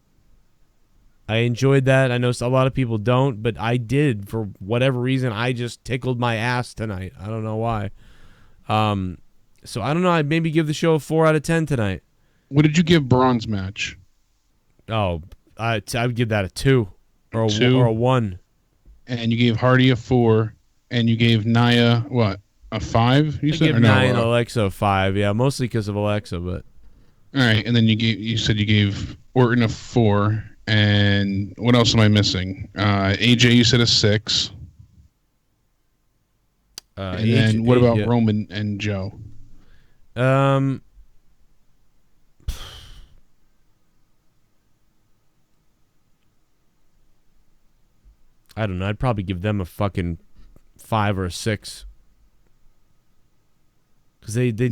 Speaker 2: I enjoyed that. I know a lot of people don't, but I did. For whatever reason, I just tickled my ass tonight. I don't know why. So I don't know. I'd maybe give the show a 4 out of 10 tonight.
Speaker 4: What did you give Braun's match?
Speaker 2: Oh, I would give that a 2 or a
Speaker 4: 2?
Speaker 2: or a 1.
Speaker 4: And you gave Hardy a 4, and you gave Nia what, a 5? You
Speaker 2: I
Speaker 4: said
Speaker 2: give
Speaker 4: or
Speaker 2: Nia and
Speaker 4: no,
Speaker 2: Alexa a 5. Yeah, mostly because of Alexa, but.
Speaker 4: All right, and then you said you gave Orton a 4, and what else am I missing? AJ, you said a 6. And then what about Roman and Joe?
Speaker 2: I don't know. I'd probably give them a fucking 5 or a 6. Because they had a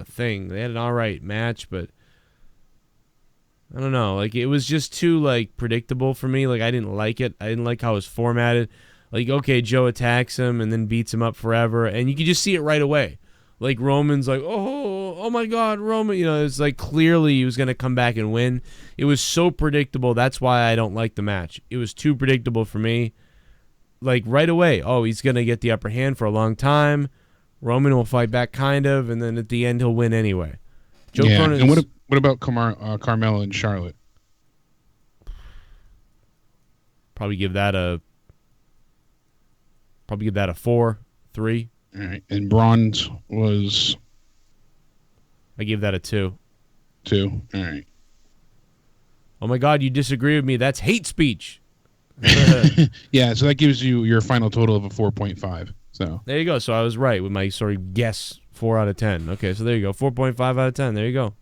Speaker 2: thing. They had an alright match, but I don't know. Like it was just too like predictable for me. Like I didn't like it. I didn't like how it was formatted. Like okay, Joe attacks him and then beats him up forever, and you could just see it right away. Like Roman's like, oh my God, Roman. It's like clearly he was gonna come back and win. It was so predictable. That's why I don't like the match. It was too predictable for me. Like right away, he's gonna get the upper hand for a long time. Roman will fight back, kind of, and then at the end he'll win anyway. Joe Cronin.
Speaker 4: And what about Carmella and Charlotte?
Speaker 2: Probably give that a 4, 3.
Speaker 4: All right, and Braun's was.
Speaker 2: I give that a 2.
Speaker 4: 2. All right.
Speaker 2: Oh my God, you disagree with me? That's hate speech.
Speaker 4: Yeah, so that gives you your final total of a 4.5. So
Speaker 2: there you go. So I was right with my sort of guess 4 out of 10. Okay, so there you go. 4.5 out of 10. There you go.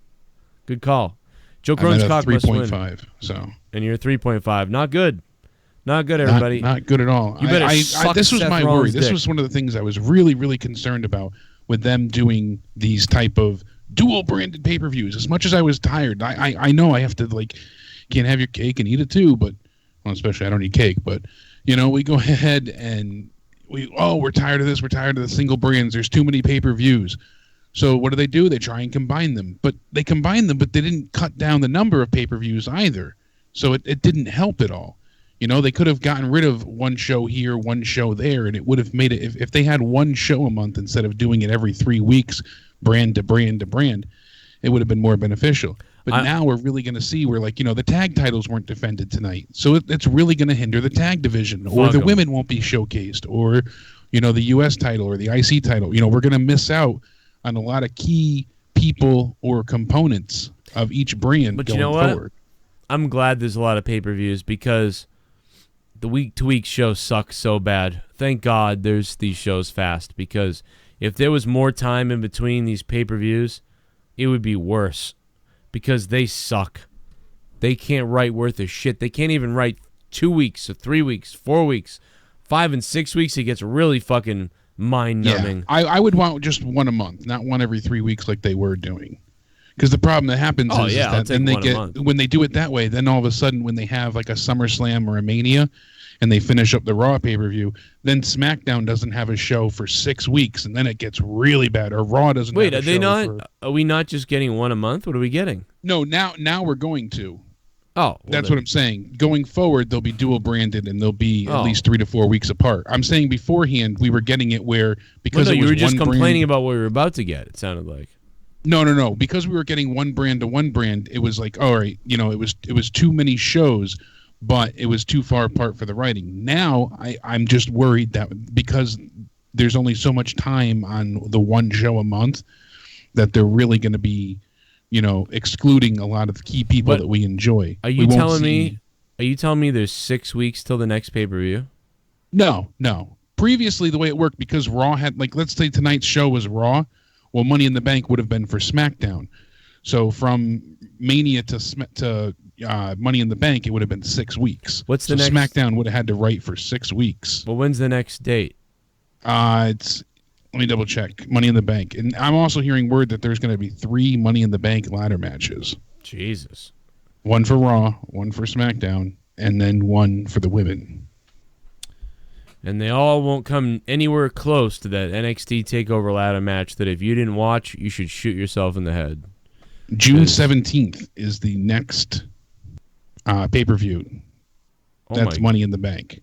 Speaker 2: Good call. Joe Cronin's cock must win.
Speaker 4: 3.5. So
Speaker 2: and you're 3.5. Not good. Not good, everybody.
Speaker 4: Not good at all.
Speaker 2: You better suck
Speaker 4: this was
Speaker 2: Seth
Speaker 4: my
Speaker 2: Rollins'
Speaker 4: worry. This
Speaker 2: dick.
Speaker 4: was one of the things I was really, really concerned about with them doing these type of dual branded pay-per-views. As much as I was tired, I know I have to can't have your cake and eat it too. But especially I don't eat cake. But we go ahead and we're tired of this. We're tired of the single brands. There's too many pay-per-views. So what do? They try and combine them. But they combine them, but they didn't cut down the number of pay-per-views either. So it didn't help at all. They could have gotten rid of one show here, one show there, and it would have made it, if they had one show a month instead of doing it every 3 weeks, brand to brand to brand, it would have been more beneficial. But now we're really going to see where, the tag titles weren't defended tonight. So it's really going to hinder the tag division, or the women won't be showcased, or, the U.S. title or the IC title. We're going to miss out on a lot of key people or components of each brand
Speaker 2: but
Speaker 4: going
Speaker 2: you know what?
Speaker 4: forward.
Speaker 2: I'm glad there's a lot of pay-per-views because the week-to-week show sucks so bad. Thank God there's these shows fast, because if there was more time in between these pay-per-views, it would be worse, because they suck. They can't write worth a shit. They can't even write 2 weeks or 3 weeks, 4 weeks, 5 and 6 weeks. It gets really fucking mind-numbing.
Speaker 4: Yeah, I would want just one a month, not one every 3 weeks like they were doing. Because the problem that happens is that then they get, when they do it that way, then all of a sudden when they have like a SummerSlam or a Mania and they finish up the Raw pay-per-view, then SmackDown doesn't have a show for 6 weeks, and then it gets really bad. Or Raw doesn't have a show.
Speaker 2: Wait, are they not? Are we not just getting one a month? What are we getting?
Speaker 4: No, now we're going to.
Speaker 2: Oh. Well,
Speaker 4: that's what I'm saying. Going forward, they'll be dual branded and they'll be at least 3 to 4 weeks apart. I'm saying beforehand, we were getting it where because it was
Speaker 2: you were just complaining
Speaker 4: brand,
Speaker 2: about what we were about to get, it sounded like.
Speaker 4: No. Because we were getting one brand to one brand, it was like, all right, it was too many shows, but it was too far apart for the writing. Now I'm just worried that because there's only so much time on the one show a month that they're really going to be, excluding a lot of the key people that we enjoy.
Speaker 2: Are you telling me there's 6 weeks till the next pay-per-view?
Speaker 4: No. Previously, the way it worked, because Raw had, like, let's say tonight's show was Raw, well, Money in the Bank would have been for SmackDown. So from Mania to Money in the Bank, it would have been 6 weeks.
Speaker 2: What's the next?
Speaker 4: SmackDown would have had to write for 6 weeks.
Speaker 2: Well, when's the next date?
Speaker 4: Let me double check. Money in the Bank. And I'm also hearing word that there's going to be 3 Money in the Bank ladder matches.
Speaker 2: Jesus.
Speaker 4: One for Raw, one for SmackDown, and then one for the women.
Speaker 2: And they all won't come anywhere close to that NXT TakeOver ladder match that if you didn't watch, you should shoot yourself in the head.
Speaker 4: June 17th is the next pay-per-view. That's Money in the Bank.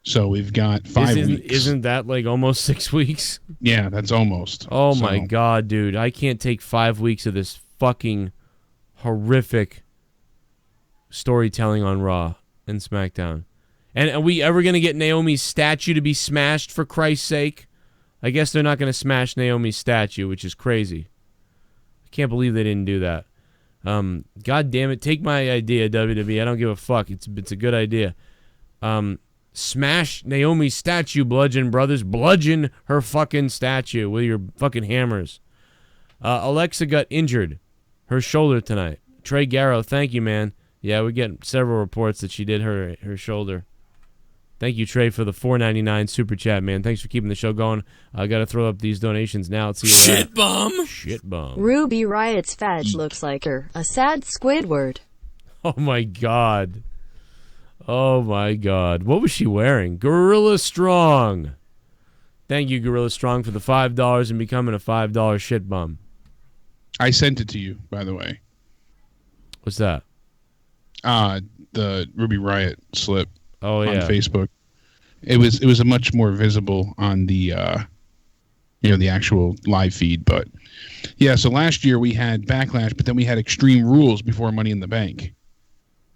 Speaker 4: So we've got 5 weeks.
Speaker 2: Isn't that like almost 6 weeks?
Speaker 4: Yeah, that's almost.
Speaker 2: Oh my God, dude. I can't take 5 weeks of this fucking horrific storytelling on Raw and SmackDown. And are we ever going to get Naomi's statue to be smashed, for Christ's sake? I guess they're not going to smash Naomi's statue, which is crazy. I can't believe they didn't do that. God damn it. Take my idea, WWE. I don't give a fuck. It's a good idea. Smash Naomi's statue, Bludgeon Brothers. Bludgeon her fucking statue with your fucking hammers. Alexa got injured. Her shoulder tonight. Trey Garrow, thank you, man. Yeah, we get several reports that she did her shoulder. Thank you, Trey, for the $4.99 super chat, man. Thanks for keeping the show going. I got to throw up these donations now. Let's see
Speaker 5: Shit bum.
Speaker 2: Shit bum.
Speaker 6: Ruby Riot's fadge looks like her. A sad Squidward.
Speaker 2: Oh, my God. Oh, my God. What was she wearing? Gorilla Strong. Thank you, Gorilla Strong, for the $5 and becoming a $5 shit bum.
Speaker 4: I sent it to you, by the way.
Speaker 2: What's that?
Speaker 4: The Ruby Riot slip.
Speaker 2: Oh, yeah.
Speaker 4: On Facebook. It was a much more visible on the the actual live feed, but yeah, so last year we had Backlash, but then we had Extreme Rules before Money in the Bank.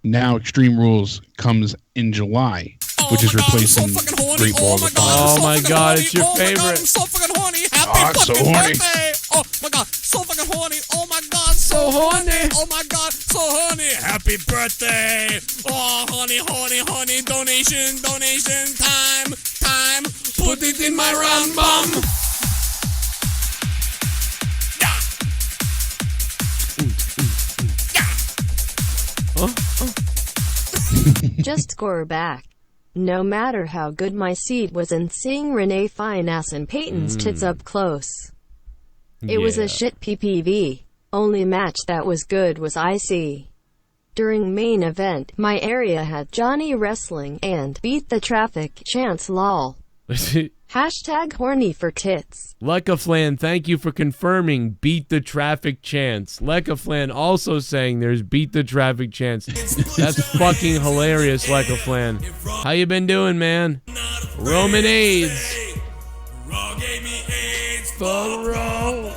Speaker 4: Now Extreme Rules comes in July, which is replacing Great Balls of Fire.
Speaker 2: Oh my God, it's your favorite.
Speaker 5: I'm so fucking horny. Happy
Speaker 4: so
Speaker 5: fucking
Speaker 4: horny.
Speaker 5: birthday. Oh my God, so fucking horny. Oh my God, so horny. Oh my God, so horny. Happy birthday. Oh, honey, honey, honey. Donation, time. Put it in my round bum.
Speaker 6: Just score back. No matter how good my seat was in seeing Renee fine ass and Peyton's tits up close. It was a shit PPV. Only match that was good was IC. During main event, my area had Johnny Wrestling and Beat the Traffic chants lol. Hashtag horny for tits.
Speaker 2: Lekaflan, thank you for confirming Beat the Traffic chants. Lekaflan also saying there's Beat the Traffic chants. That's fucking hilarious, Lekaflan. How you been doing, man? Roman AIDS.
Speaker 5: Raw gave me AIDS. Fuck Raw.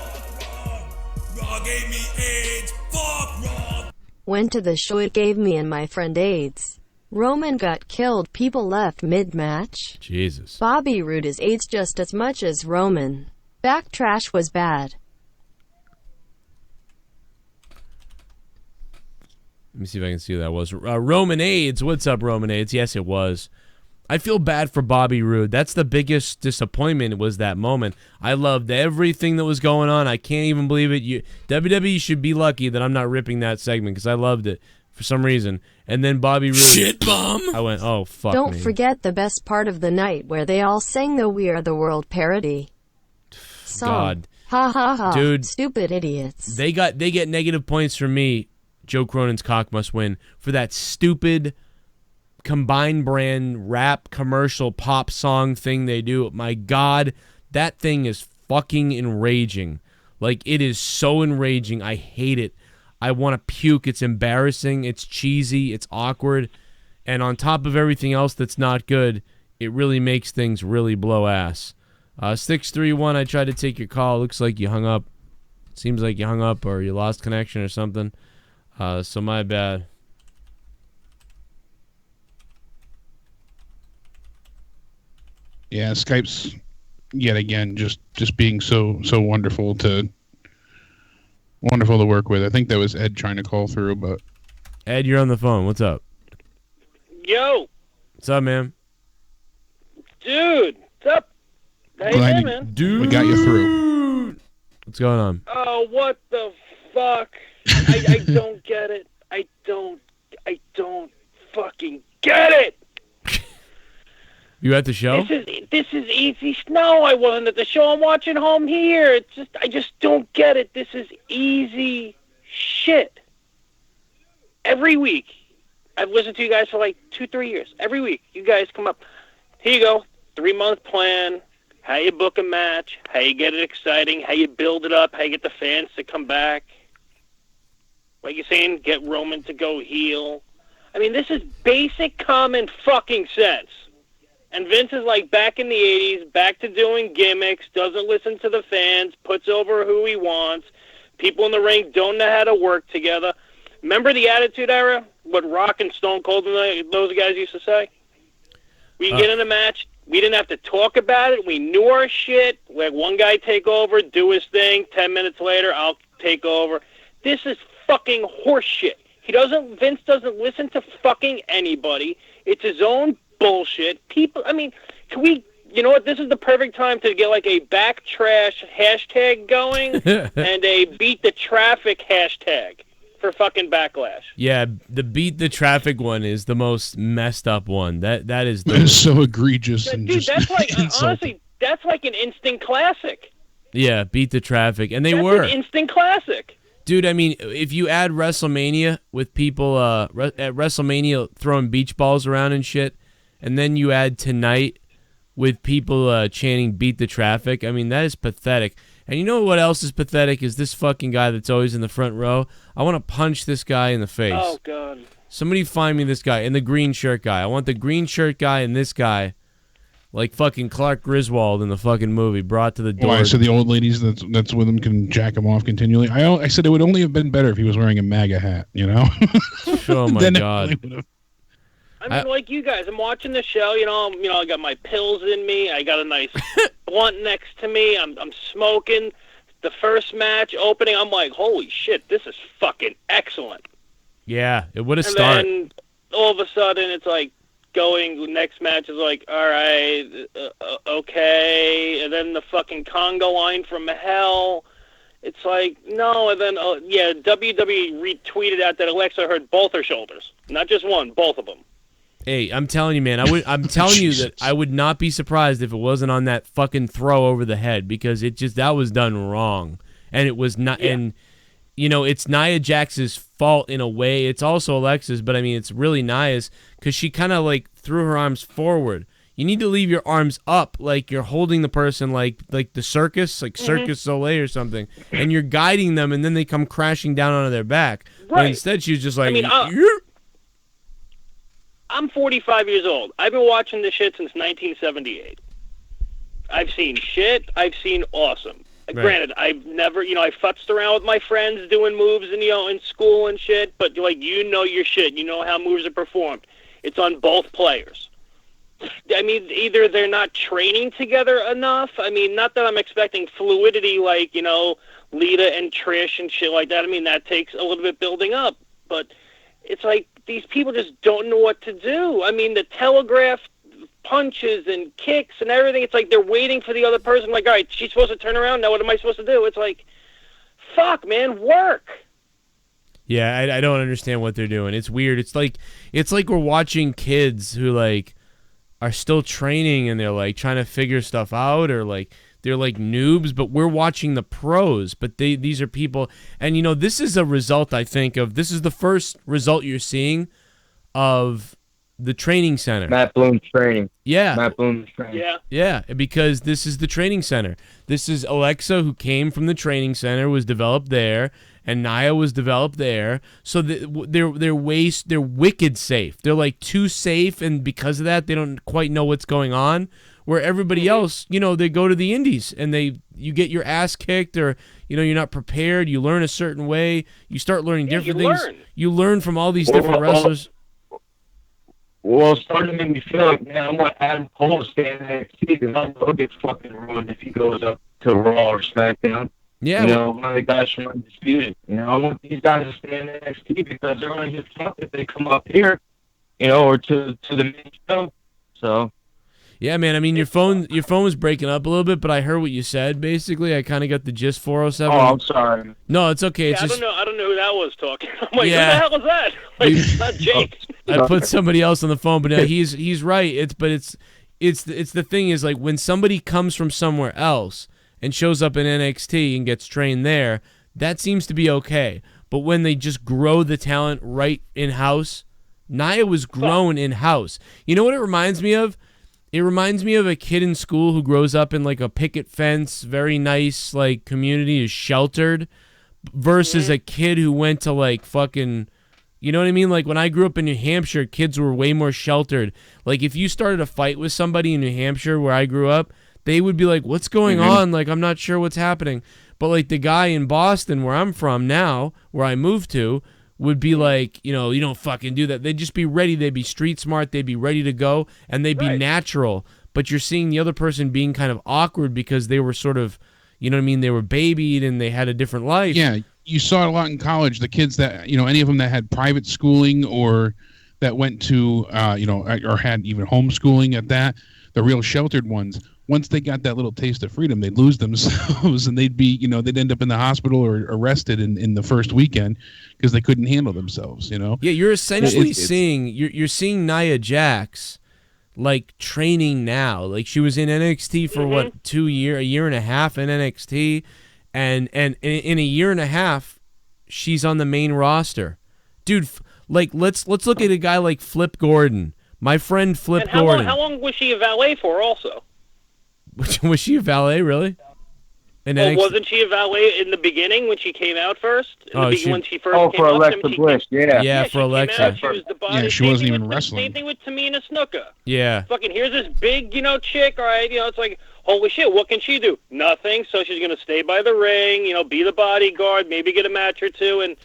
Speaker 5: Raw gave me AIDS. Fuck Raw.
Speaker 6: Went to the show, it gave me and my friend AIDS. Roman got killed, people left mid-match.
Speaker 2: Jesus.
Speaker 6: Bobby Roode is AIDS just as much as Roman. Backtrash was bad.
Speaker 2: Let me see if I can see who that was. Roman AIDS. What's up, Roman AIDS? Yes, it was. I feel bad for Bobby Roode. That's the biggest disappointment, was that moment. I loved everything that was going on. I can't even believe it. WWE should be lucky that I'm not ripping that segment because I loved it. for some reason. And then Bobby Roode.
Speaker 5: Shit bum.
Speaker 2: I went, oh, fuck
Speaker 6: Don't
Speaker 2: me.
Speaker 6: forget the best part of the night where they all sang the We Are the World parody song.
Speaker 2: God.
Speaker 6: Ha ha ha.
Speaker 2: Dude.
Speaker 6: Stupid idiots.
Speaker 2: They get negative points from me. Joe Cronin's cock must win for that stupid combined brand rap commercial pop song thing they do. My God, that thing is fucking enraging. Like, it is so enraging. I hate it. I want to puke. It's embarrassing. It's cheesy. It's awkward. And on top of everything else that's not good, it really makes things really blow ass. 631, I tried to take your call. Looks like you hung up. Seems like you hung up or you lost connection or something. So my bad.
Speaker 4: Yeah, Skype's yet again just being so wonderful to work with. I think that was Ed trying to call through, but
Speaker 2: Ed, you're on the phone. What's up?
Speaker 10: Yo,
Speaker 2: What's up, man?
Speaker 10: dude, what's up? How you doing, man?
Speaker 2: Dude,
Speaker 4: we got you through.
Speaker 2: What's going on?
Speaker 10: Oh, what the fuck? I don't get it. I don't fucking get it.
Speaker 2: You at the show?
Speaker 10: This is easy. No, I wasn't at the show. I'm watching home here. I just don't get it. This is easy shit. Every week, I've listened to you guys for like 2-3 years. Every week, you guys come up. Here you go. 3-month plan. How you book a match. How you get it exciting. How you build it up. How you get the fans to come back. Like you're saying, get Roman to go heel. I mean, this is basic common fucking sense. And Vince is like back in the 80s, back to doing gimmicks, doesn't listen to the fans, puts over who he wants. People in the ring don't know how to work together. Remember the Attitude Era? What Rock and Stone Cold and those guys used to say? We get in a match, we didn't have to talk about it, we knew our shit. Let one guy take over, do his thing, 10 minutes later, I'll take over. This is fucking horse shit. Vince doesn't listen to fucking anybody. It's his own bullshit. People, I mean, can we, you know what, this is the perfect time to get like a back trash hashtag going and a beat the traffic hashtag for fucking Backlash.
Speaker 2: Yeah, the beat the traffic one is the most messed up one. That is
Speaker 4: That is so egregious and
Speaker 10: Dude,
Speaker 4: just
Speaker 10: that's like,
Speaker 4: insulting.
Speaker 10: honestly, that's like an instant classic.
Speaker 2: Yeah, beat the traffic. And
Speaker 10: That's
Speaker 2: were.
Speaker 10: an instant classic.
Speaker 2: Dude, I mean, if you add WrestleMania with people at WrestleMania throwing beach balls around and shit, and then you add tonight with people chanting beat the traffic, I mean, that is pathetic. And you know what else is pathetic is this fucking guy that's always in the front row. I want to punch this guy in the face.
Speaker 10: Oh, God.
Speaker 2: Somebody find me this guy, and the green shirt guy. I want the green shirt guy and this guy, like fucking Clark Griswold in the fucking movie, brought to the door.
Speaker 4: Why? So the old ladies that's with him can jack him off continually. I said it would only have been better if he was wearing a MAGA hat. You know?
Speaker 2: Oh my
Speaker 4: Then it
Speaker 2: God.
Speaker 4: really would've-
Speaker 10: I mean, like you guys, I'm watching the show. I got my pills in me. I got a nice blunt next to me. I'm smoking. The first match opening, I'm like, holy shit, this is fucking excellent.
Speaker 2: Yeah, it would have
Speaker 10: And
Speaker 2: started.
Speaker 10: then all of a sudden, it's like next match is like, all right, okay. And then the fucking Congo line from hell. It's like, no. And then, WWE retweeted out that Alexa hurt both her shoulders. Not just one, both of them.
Speaker 2: Hey, I'm telling you, man. I'm telling you that I would not be surprised if it wasn't on that fucking throw over the head because that was done wrong, and it was not. Yeah. And it's Nia Jax's fault in a way. It's also Alexa's, but I mean, it's really Nia's because she kind of like threw her arms forward. You need to leave your arms up, like you're holding the person, like the circus, like Circus Soleil or something, and you're guiding them, and then they come crashing down onto their back. Right. But instead, she was just like.
Speaker 10: I mean, I'm 45 years old. I've been watching this shit since 1978. I've seen shit. I've seen awesome. Right. Granted, I've never, I futzed around with my friends doing moves in school and shit, but your shit. You know how moves are performed. It's on both players. I mean, either they're not training together enough. I mean, not that I'm expecting fluidity like, Lita and Trish and shit like that. I mean, that takes a little bit building up, but it's like, these people just don't know what to do. I mean, the telegraph punches and kicks and everything, it's like they're waiting for the other person. Like, all right, she's supposed to turn around. Now what am I supposed to do? It's like, fuck, man, work.
Speaker 2: Yeah, I don't understand what they're doing. It's weird. It's like we're watching kids who like are still training and they're like trying to figure stuff out, or like they're like noobs, but we're watching the pros. But these are people, and this is a result, I think, of this is the first result you're seeing of the training center.
Speaker 11: Matt Bloom's training.
Speaker 2: Yeah.
Speaker 11: Matt Bloom's training.
Speaker 10: Yeah.
Speaker 2: Yeah, because this is the training center. This is Alexa, who came from the training center, was developed there, and Nia was developed there. So they're wicked safe. They're like too safe, and because of that, they don't quite know what's going on. Where everybody else, they go to the indies and you get your ass kicked, or you're not prepared. You learn a certain way. You start learning different things. You learn from all these different wrestlers.
Speaker 11: Well, it's starting to make me feel like, man, I want Adam Cole to stay in NXT, because I know it gets fucking ruined if he goes up to Raw or SmackDown.
Speaker 2: Yeah.
Speaker 11: One of the guys from Undisputed. I want these guys to stay in NXT, because they're going to get fucked if they come up here, or to the main show. So.
Speaker 2: Yeah, man. I mean, your phone was breaking up a little bit, but I heard what you said. Basically, I kind of got the gist. 407.
Speaker 11: Oh, I'm sorry.
Speaker 2: No, it's okay. It's
Speaker 10: I
Speaker 2: just,
Speaker 10: don't know who that was talking. I'm like,
Speaker 2: Yeah.
Speaker 10: who the hell was that? Like, it's not Jake.
Speaker 2: I put somebody else on the phone, but he's right. It's the thing is, like, when somebody comes from somewhere else and shows up in NXT and gets trained there, that seems to be okay. But when they just grow the talent right in house, Nia was grown in house. You know what it reminds me of? It reminds me of a kid in school who grows up in like a picket fence, very nice like community, is sheltered, versus a kid who went to like fucking, you know what I mean? Like when I grew up in New Hampshire, kids were way more sheltered. Like if you started a fight with somebody in New Hampshire where I grew up, they would be like, what's going on? Like, I'm not sure what's happening. But like the guy in Boston where I'm from now, where I moved to, would be like, you don't fucking do that. They'd just be ready. They'd be street smart. They'd be ready to go, and they'd be natural. But you're seeing the other person being kind of awkward because they were sort of, you know what I mean? They were babied and they had a different life.
Speaker 4: Yeah, you saw it a lot in college. The kids that, any of them that had private schooling or that went to, or had even homeschooling at that, the real sheltered ones, once they got that little taste of freedom, they'd lose themselves and they'd be, they'd end up in the hospital or arrested in the first weekend because they couldn't handle themselves, Yeah,
Speaker 2: you're essentially seeing Nia Jax like training now. Like she was in NXT for a year and a half in NXT, and in a year and a half, she's on the main roster. Dude, like let's look at a guy like Flip Gordon. My friend Flip Gordon.
Speaker 10: How long was she a valet for also?
Speaker 2: Was she a valet, really?
Speaker 10: Wasn't she a valet in the beginning when she came out first? When she first came
Speaker 11: for Alexa Bliss,
Speaker 2: Yeah, for Alexa.
Speaker 10: She was the body.
Speaker 4: She wasn't even wrestling.
Speaker 10: Same thing with Tamina Snuka.
Speaker 2: Yeah.
Speaker 10: Fucking here's this big, chick, all right? It's like, holy shit, what can she do? Nothing. So she's going to stay by the ring, be the bodyguard, maybe get a match or two. And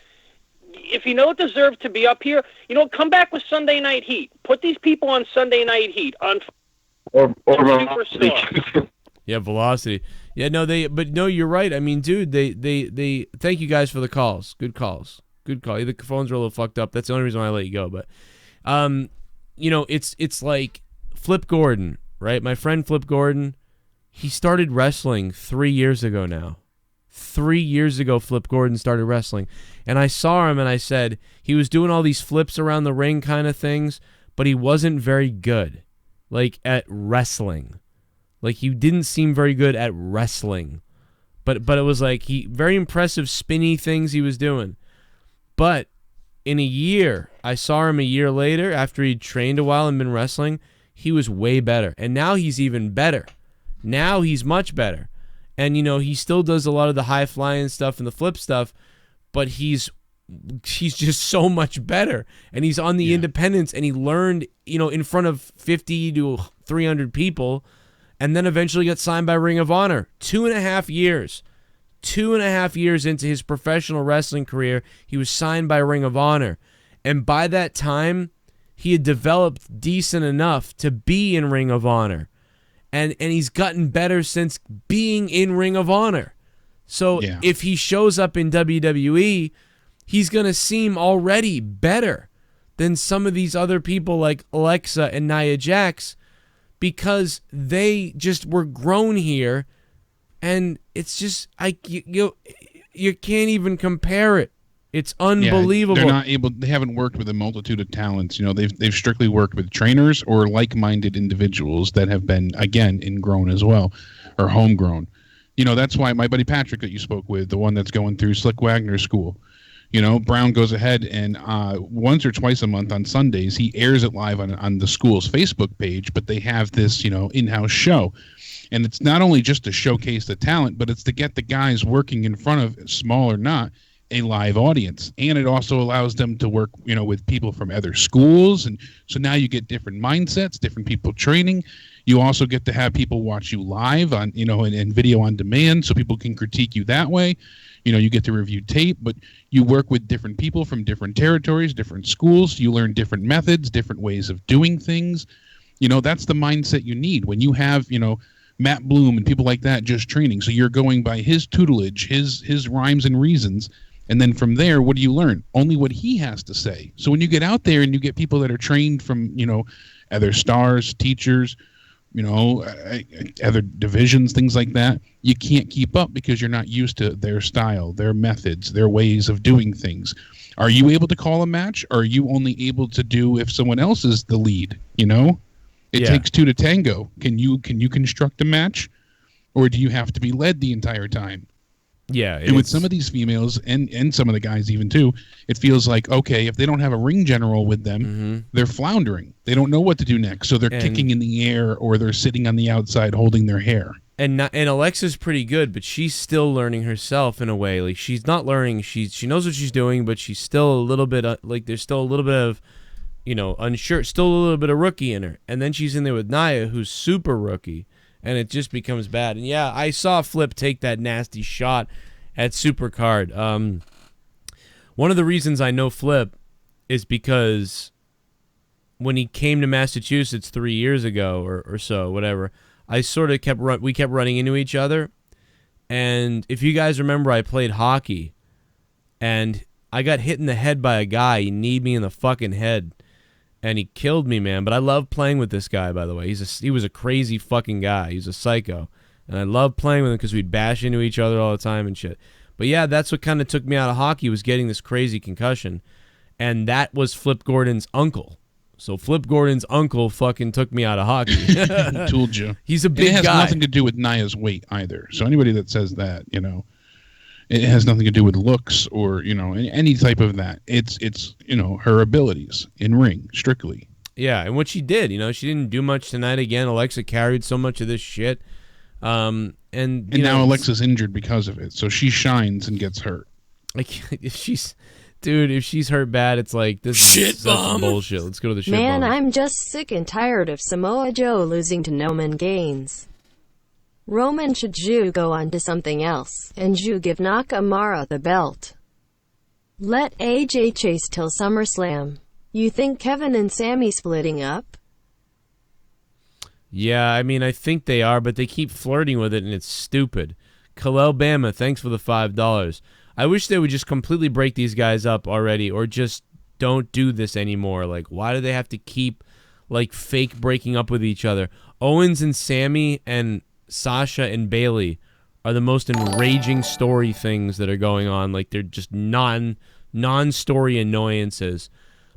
Speaker 10: if you don't deserve to be up here, come back with Sunday Night Heat. Put these people on Sunday Night Heat on
Speaker 11: or
Speaker 10: Superstar.
Speaker 2: Yeah, Velocity. Yeah, no, you're right. I mean, dude, they thank you guys for the calls. Good calls. Good call. The phones are a little fucked up. That's the only reason why I let you go. But, it's like Flip Gordon, right? My friend Flip Gordon, he started wrestling 3 years ago now. 3 years ago, Flip Gordon started wrestling. And I saw him and I said, he was doing all these flips around the ring kind of things, but he wasn't very good, like, at wrestling. Like, he didn't seem very good at wrestling. But it was like, very impressive spinny things he was doing. But in a year, I saw him a year later, after he'd trained a while and been wrestling, he was way better. And now he's even better. Now he's much better. And, he still does a lot of the high-flying stuff and the flip stuff, but he's just so much better. And he's on the independents, and he learned, in front of 50 to 300 people, and then eventually got signed by Ring of Honor. 2.5 years. 2.5 years into his professional wrestling career, he was signed by Ring of Honor. And by that time, he had developed decent enough to be in Ring of Honor. And he's gotten better since being in Ring of Honor. So if he shows up in WWE, he's going to seem already better than some of these other people like Alexa and Nia Jax, because they just were grown here, and it's just you can't even compare it. It's unbelievable.
Speaker 4: Yeah, they're not able. They haven't worked with a multitude of talents. You know, they've strictly worked with trainers or like-minded individuals that have been, again, ingrown as well, or homegrown. You know, that's why my buddy Patrick that you spoke with, the one that's going through Slick Wagner School, you know, Brown goes ahead and once or twice a month on Sundays, he airs it live on the school's Facebook page, but they have this, you know, in-house show. And it's not only just to showcase the talent, but it's to get the guys working in front of, small or not, a live audience. And it also allows them to work, you know, with people from other schools. And so now you get different mindsets, different people training. You also get to have people watch you live on, you know, and video on demand, so people can critique you that way. You know, you get to review tape, but you work with different people from different territories, different schools. You learn different methods, different ways of doing things. You know, that's the mindset you need when you have, you know, Matt Bloom and people like that just training. So you're going by his tutelage, his rhymes and reasons. And then from there, what do you learn? Only what he has to say. So when you get out there and you get people that are trained from, you know, other stars, teachers, you know, other divisions, things like that, you can't keep up because you're not used to their style, their methods, their ways of doing things. Are you able to call a match? Or are you only able to do if someone else is the lead, you know? It takes two to tango. Can you construct a match? Or do you have to be led the entire time?
Speaker 2: Yeah.
Speaker 4: And with some of these females and some of the guys even too, it feels like, okay, if they don't have a ring general with them, they're floundering. They don't know what to do next. So they're kicking in the air or they're sitting on the outside holding their hair.
Speaker 2: And Alexa's pretty good, but she's still learning herself in a way. Like, she's not learning. She knows what she's doing, but she's still a little bit, like, there's still a little bit of, you know, unsure, still a little bit of rookie in her. And then she's in there with Nia, who's super rookie. And it just becomes bad. And yeah, I saw Flip take that nasty shot at Supercard. One of the reasons I know Flip is because when he came to Massachusetts 3 years ago or so, whatever, I sort of we kept running into each other. And if you guys remember, I played hockey and I got hit in the head by a guy. He kneed me in the fucking head. And he killed me, man. But I love playing with this guy, by the way. He was a crazy fucking guy. He's a psycho. And I love playing with him because we'd bash into each other all the time and shit. But yeah, that's what kind of took me out of hockey, was getting this crazy concussion. And that was Flip Gordon's uncle. So Flip Gordon's uncle fucking took me out of hockey.
Speaker 4: Told you.
Speaker 2: He's a big guy.
Speaker 4: It has nothing to do with Nia's weight either. So anybody that says that, you know, it has nothing to do with looks or, you know, any type of that. It's you know, her abilities in ring, strictly.
Speaker 2: Yeah, and what she did, you know, she didn't do much tonight again. Alexa carried so much of this shit. And
Speaker 4: now Alexa's injured because of it. So she shines and gets hurt.
Speaker 2: Like, if she's hurt bad, it's like, this is such bullshit. Let's go to the shit
Speaker 6: Man,
Speaker 2: bomb.
Speaker 6: I'm just sick and tired of Samoa Joe losing to Roman Gaines. Roman should go on to something else, and give Nakamura the belt. Let AJ chase till SummerSlam. You think Kevin and Sammy splitting up?
Speaker 2: Yeah, I mean, I think they are, but they keep flirting with it, and it's stupid. Kalel Bama, thanks for the $5. I wish they would just completely break these guys up already, or just don't do this anymore. Like, why do they have to keep, like, fake breaking up with each other? Owens and Sammy and Sasha and Bailey are the most enraging story things that are going on. Like, they're just non-story annoyances.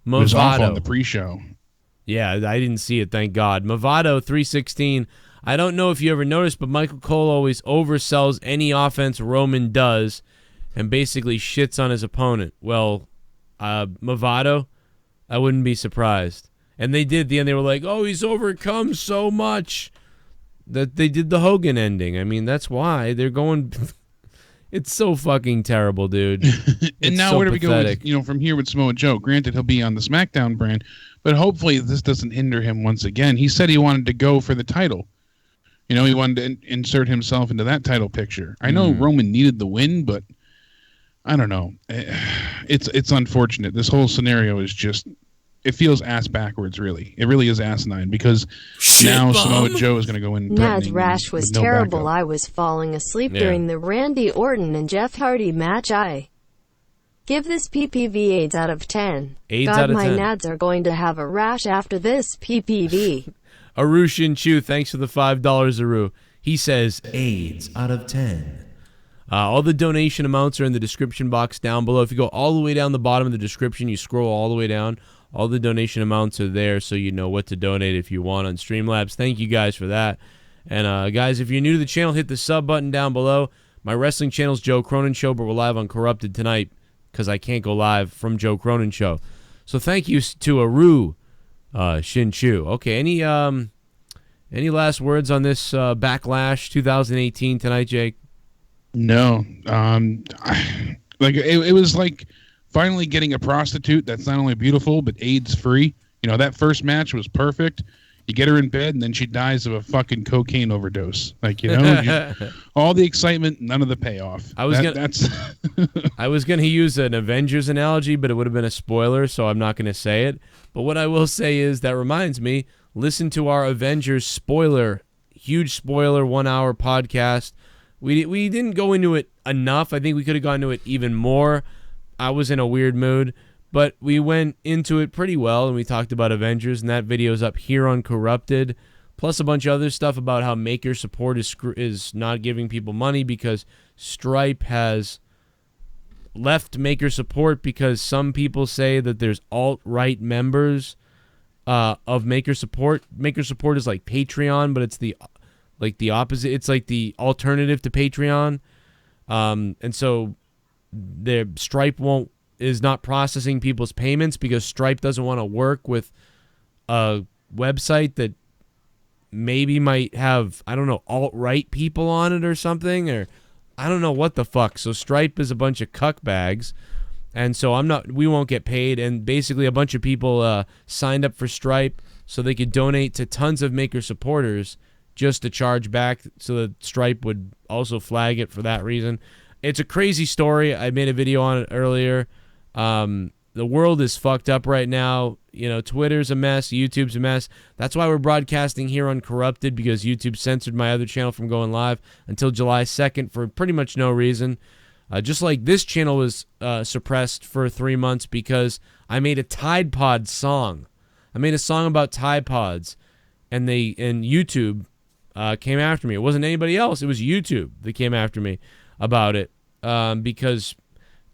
Speaker 4: It was awful on the pre-show.
Speaker 2: Yeah, I didn't see it, thank God. Movado 316. I don't know if you ever noticed, but Michael Cole always oversells any offense Roman does and basically shits on his opponent. Well, Movado, I wouldn't be surprised. And they did at the end. They were like, oh, he's overcome so much that they did the Hogan ending. I mean, that's why they're going. It's so fucking terrible, dude.
Speaker 4: And now
Speaker 2: so
Speaker 4: where do we
Speaker 2: pathetic.
Speaker 4: go with, you know, from here with Samoa Joe? Granted, he'll be on the SmackDown brand, but hopefully this doesn't hinder him once again. He said he wanted to go for the title. You know, he wanted to insert himself into that title picture. I know Roman needed the win, but I don't know. It's unfortunate. This whole scenario is just, it feels ass backwards, really. It really is asinine because now Samoa Joe is going to go in.
Speaker 6: Nad's rash was
Speaker 4: no
Speaker 6: terrible.
Speaker 4: backup.
Speaker 6: I was falling asleep during the Randy Orton and Jeff Hardy match. I give this PPV AIDS out of 10.
Speaker 2: AIDS
Speaker 6: God,
Speaker 2: out of
Speaker 6: my
Speaker 2: 10.
Speaker 6: nads are going to have a rash after this PPV.
Speaker 2: Arushin Chu, thanks for the $5, Aru. He says AIDS out of 10. All the donation amounts are in the description box down below. If you go all the way down the bottom of the description, you scroll all the way down, all the donation amounts are there so you know what to donate if you want on Streamlabs. Thank you guys for that. And guys, if you're new to the channel, hit the sub button down below. My wrestling channel's Joe Cronin Show, but we're live on Corrupted tonight because I can't go live from Joe Cronin Show. So thank you to Aru Shin-Chu. Okay, any last words on this Backlash 2018 tonight, Jake?
Speaker 4: No. Like it was like finally getting a prostitute that's not only beautiful but AIDS free. You know, that first match was perfect. You get her in bed and then she dies of a fucking cocaine overdose. Like, you know, all the excitement, none of the payoff.
Speaker 2: I was gonna use an Avengers analogy, but it would have been a spoiler, so I'm not gonna say it. But what I will say is that reminds me, listen to our Avengers spoiler, huge spoiler 1 hour podcast. We didn't go into it enough. I think we could have gone into it even more. I was in a weird mood. But we went into it pretty well, and we talked about Avengers, and that video's up here on Corrupted, plus a bunch of other stuff about how Maker support is not giving people money because Stripe has left Maker support because some people say that there's alt-right members of Maker support. Maker support is like Patreon, but it's the opposite. It's like the alternative to Patreon, and so their Stripe is not processing people's payments because Stripe doesn't want to work with a website that maybe might have, I don't know, alt-right people on it or something, or I don't know what the fuck. So Stripe is a bunch of cuckbags, and so we won't get paid, and basically a bunch of people signed up for Stripe so they could donate to tons of Maker supporters just to charge back so that Stripe would also flag it for that reason. It's a crazy story. I made a video on it earlier. The world is fucked up right now. You know, Twitter's a mess. YouTube's a mess. That's why we're broadcasting here on Corrupted, because YouTube censored my other channel from going live until July 2nd for pretty much no reason. Just like this channel was suppressed for 3 months because I made a Tide Pod song. I made a song about Tide Pods, and YouTube came after me. It wasn't anybody else. It was YouTube that came after me about it because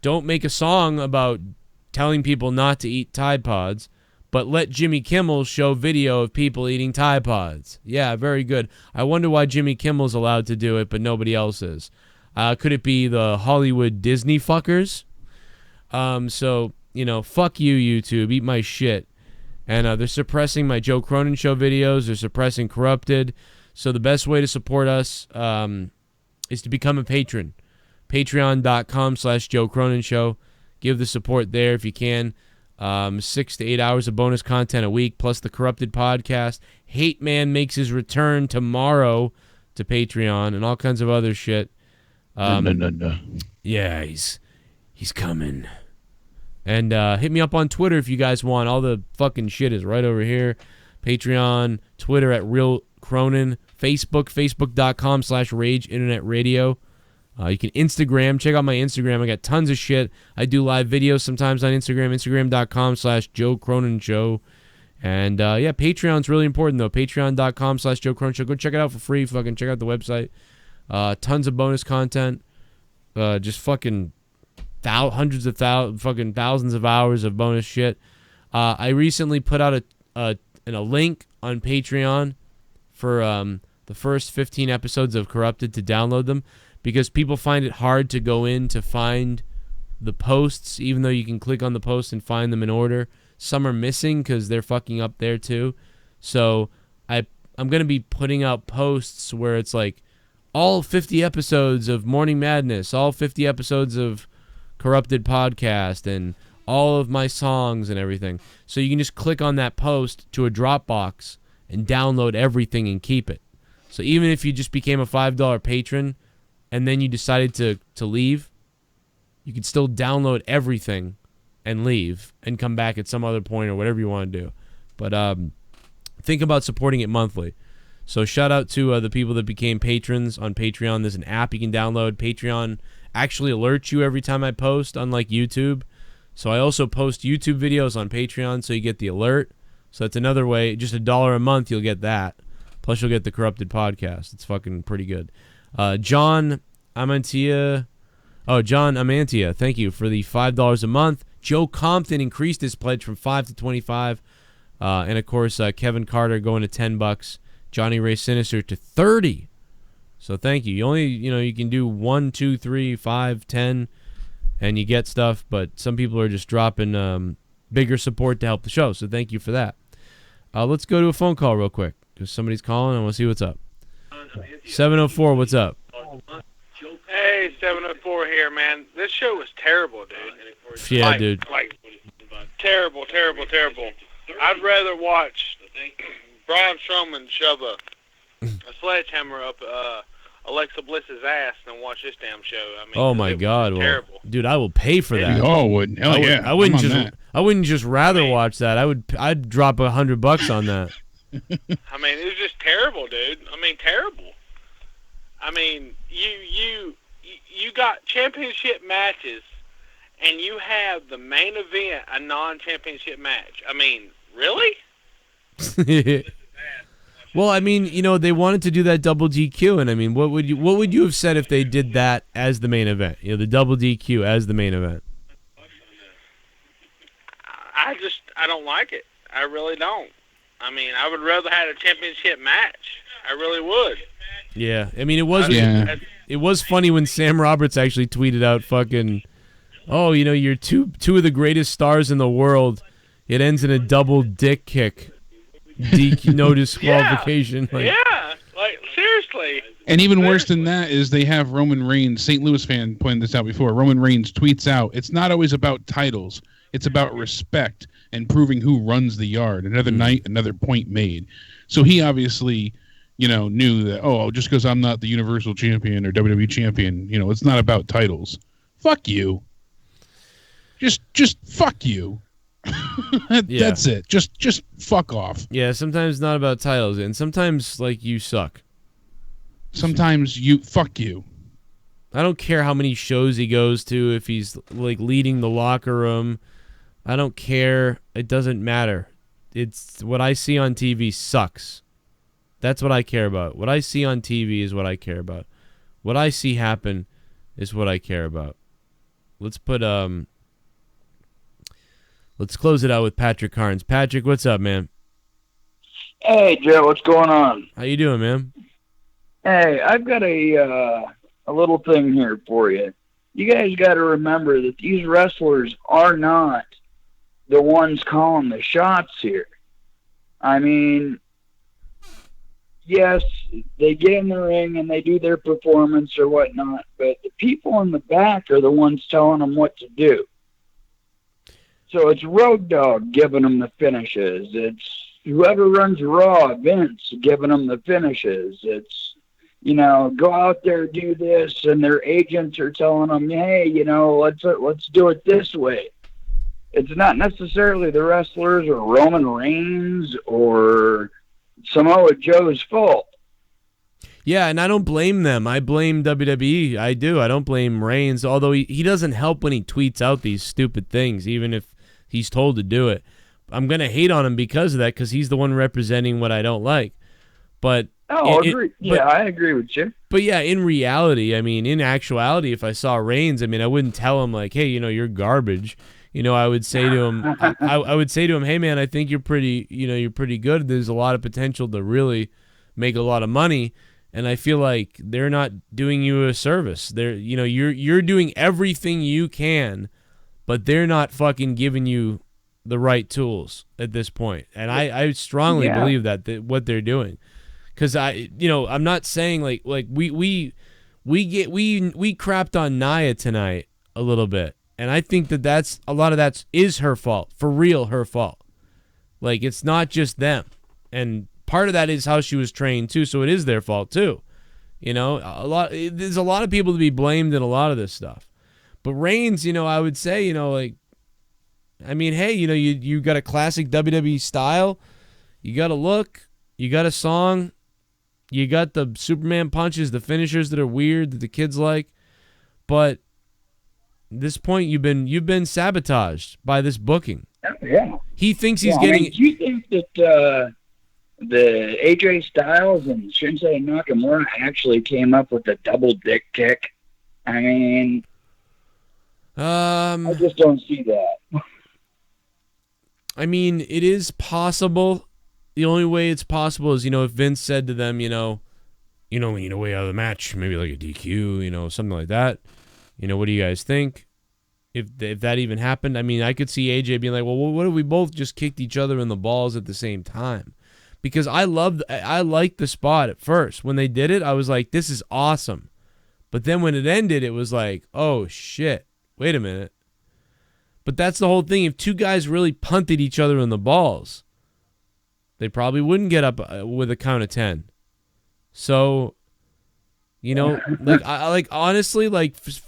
Speaker 2: don't make a song about telling people not to eat Tide Pods, but let Jimmy Kimmel show video of people eating Tide Pods. Yeah, very good. I wonder why Jimmy Kimmel's allowed to do it, but nobody else is. Could it be the Hollywood Disney fuckers? So, you know, fuck you, YouTube. Eat my shit. And they're suppressing my Joe Cronin Show videos. They're suppressing Corrupted. So the best way to support us is to become a patron. Patreon.com/Joe Cronin Show. Give the support there if you can. 6 to 8 hours of bonus content a week, plus the Corrupted podcast. Hate Man makes his return tomorrow to Patreon and all kinds of other shit.
Speaker 4: No.
Speaker 2: Yeah, he's coming. And hit me up on Twitter if you guys want. All the fucking shit is right over here. Patreon, Twitter at Real Cronin, Facebook, facebook.com/Rage Internet Radio. You can Instagram. Check out my Instagram. I got tons of shit. I do live videos sometimes on Instagram. Instagram.com/Joe Cronin Show. And yeah, Patreon's really important though. Patreon.com/Joe Cronin Show. Go check it out for free. Fucking check out the website. Tons of bonus content. Just fucking hundreds of fucking thousands of hours of bonus shit. I recently put out a link on Patreon for the first 15 episodes of Corrupted to download them, because people find it hard to go in to find the posts, even though you can click on the posts and find them in order. Some are missing because they're fucking up there too. So I'm going to be putting out posts where it's like all 50 episodes of Morning Madness, all 50 episodes of Corrupted Podcast, and all of my songs and everything. So you can just click on that post to a Dropbox and download everything and keep it. So even if you just became a $5 patron and then you decided to leave, you could still download everything and leave and come back at some other point or whatever you want to do. But think about supporting it monthly. So shout out to the people that became patrons on Patreon. There's an app you can download. Patreon actually alerts you every time I post, unlike YouTube. So I also post YouTube videos on Patreon, so you get the alert. So that's another way. Just $1 a month, you'll get that. Plus, you'll get the Corrupted podcast. It's fucking pretty good. John Amantia Oh, John Amantia, thank you for the $5 a month. Joe Compton increased his pledge from $5 to $25. And, of course, Kevin Carter going to $10. Johnny Ray Sinister to $30. So thank you. You only, you can do 1, 2, 3, 5, 10, and you get stuff. But some people are just dropping bigger support to help the show. So thank you for that. Let's go to a phone call real quick because somebody's calling. I want to see what's up. 704, what's up?
Speaker 12: Hey, 704 here, man. This show was terrible, dude.
Speaker 2: Yeah, dude.
Speaker 12: Like, terrible. I'd rather watch Braun Strowman shove a sledgehammer up Alexa Bliss's ass than watch this damn show. I mean,
Speaker 2: Oh my God! Well, dude, I will pay for that.
Speaker 4: We all would. Hell yeah!
Speaker 2: I wouldn't just rather watch that. I'd drop $100 on that.
Speaker 12: I mean, it was just terrible, dude. I mean, terrible. I mean, you got championship matches, and you have the main event a non-championship match. I mean, really?
Speaker 2: Well, I mean, they wanted to do that double DQ, and I mean, what would you have said if they did that as the main event? The double DQ as the main event.
Speaker 12: I don't like it. I really don't. I mean, I would rather have a championship match. I really would.
Speaker 2: Yeah, I mean, it was funny when Sam Roberts actually tweeted out fucking, oh, you're two of the greatest stars in the world. It ends in a double dick kick. DQ, no disqualification.
Speaker 12: Like seriously.
Speaker 4: And even worse than that is they have Roman Reigns, St. Louis fan pointed this out before, Roman Reigns tweets out, it's not always about titles. It's about respect and proving who runs the yard. Another night, another point made. So he obviously, knew that, just because I'm not the Universal Champion or WWE Champion, it's not about titles. Fuck you. Just fuck you. That's it. Just fuck off.
Speaker 2: Yeah, sometimes it's not about titles, and sometimes, you suck.
Speaker 4: Sometimes fuck you.
Speaker 2: I don't care how many shows he goes to, if he's, leading the locker room. I don't care. It doesn't matter. It's what I see on TV sucks. That's what I care about. What I see on TV is what I care about. What I see happen is what I care about. Let's close it out with Patrick Carnes. Patrick, what's up, man?
Speaker 13: Hey, Joe, what's going on?
Speaker 2: How you doing, man?
Speaker 13: Hey, I've got a little thing here for you. You guys got to remember that these wrestlers are not the ones calling the shots here. I mean, yes, they get in the ring and they do their performance or whatnot, but the people in the back are the ones telling them what to do. So it's Road Dogg giving them the finishes. It's whoever runs Raw, Vince, giving them the finishes. It's, go out there, do this, and their agents are telling them, hey, let's do it this way. It's not necessarily the wrestlers or Roman Reigns or Samoa Joe's fault.
Speaker 2: Yeah, and I don't blame them. I blame WWE. I do. I don't blame Reigns, although he doesn't help when he tweets out these stupid things, even if he's told to do it. I'm going to hate on him because of that, because he's the one representing what I don't like. But
Speaker 13: I agree. I agree with you.
Speaker 2: But yeah, in reality, in actuality, if I saw Reigns, I wouldn't tell him like, hey, you're garbage. I would say to him, I would say to him, hey man, I think you're pretty good. There's a lot of potential to really make a lot of money, and I feel like they're not doing you a service. They're, you're doing everything you can, but they're not fucking giving you the right tools at this point. And I strongly believe that what they're doing. Because I'm not saying like we crapped on Nia tonight a little bit, and I think that's a lot of that is her fault, for real, her fault. Like, it's not just them, and part of that is how she was trained too, so it is their fault too. There's a lot of people to be blamed in a lot of this stuff, but Reigns, I would say, hey, you got a classic WWE style, you got a look, you got a song. You got the Superman punches, the finishers that are weird that the kids like, but at this point you've been sabotaged by this booking.
Speaker 13: Yeah,
Speaker 2: he thinks he's getting.
Speaker 13: Do you think that the AJ Styles and Shinsuke Nakamura actually came up with the double dick kick? I just don't see that.
Speaker 2: I mean, it is possible. The only way it's possible is, if Vince said to them, we need a way out of the match, maybe like a DQ, something like that. What do you guys think? If that even happened, I mean, I could see AJ being like, well, what if we both just kicked each other in the balls at the same time? Because I liked the spot at first. When they did it, I was like, this is awesome. But then when it ended, it was like, oh, shit. Wait a minute. But that's the whole thing. If two guys really punted each other in the balls, they probably wouldn't get up with a count of 10. So, honestly,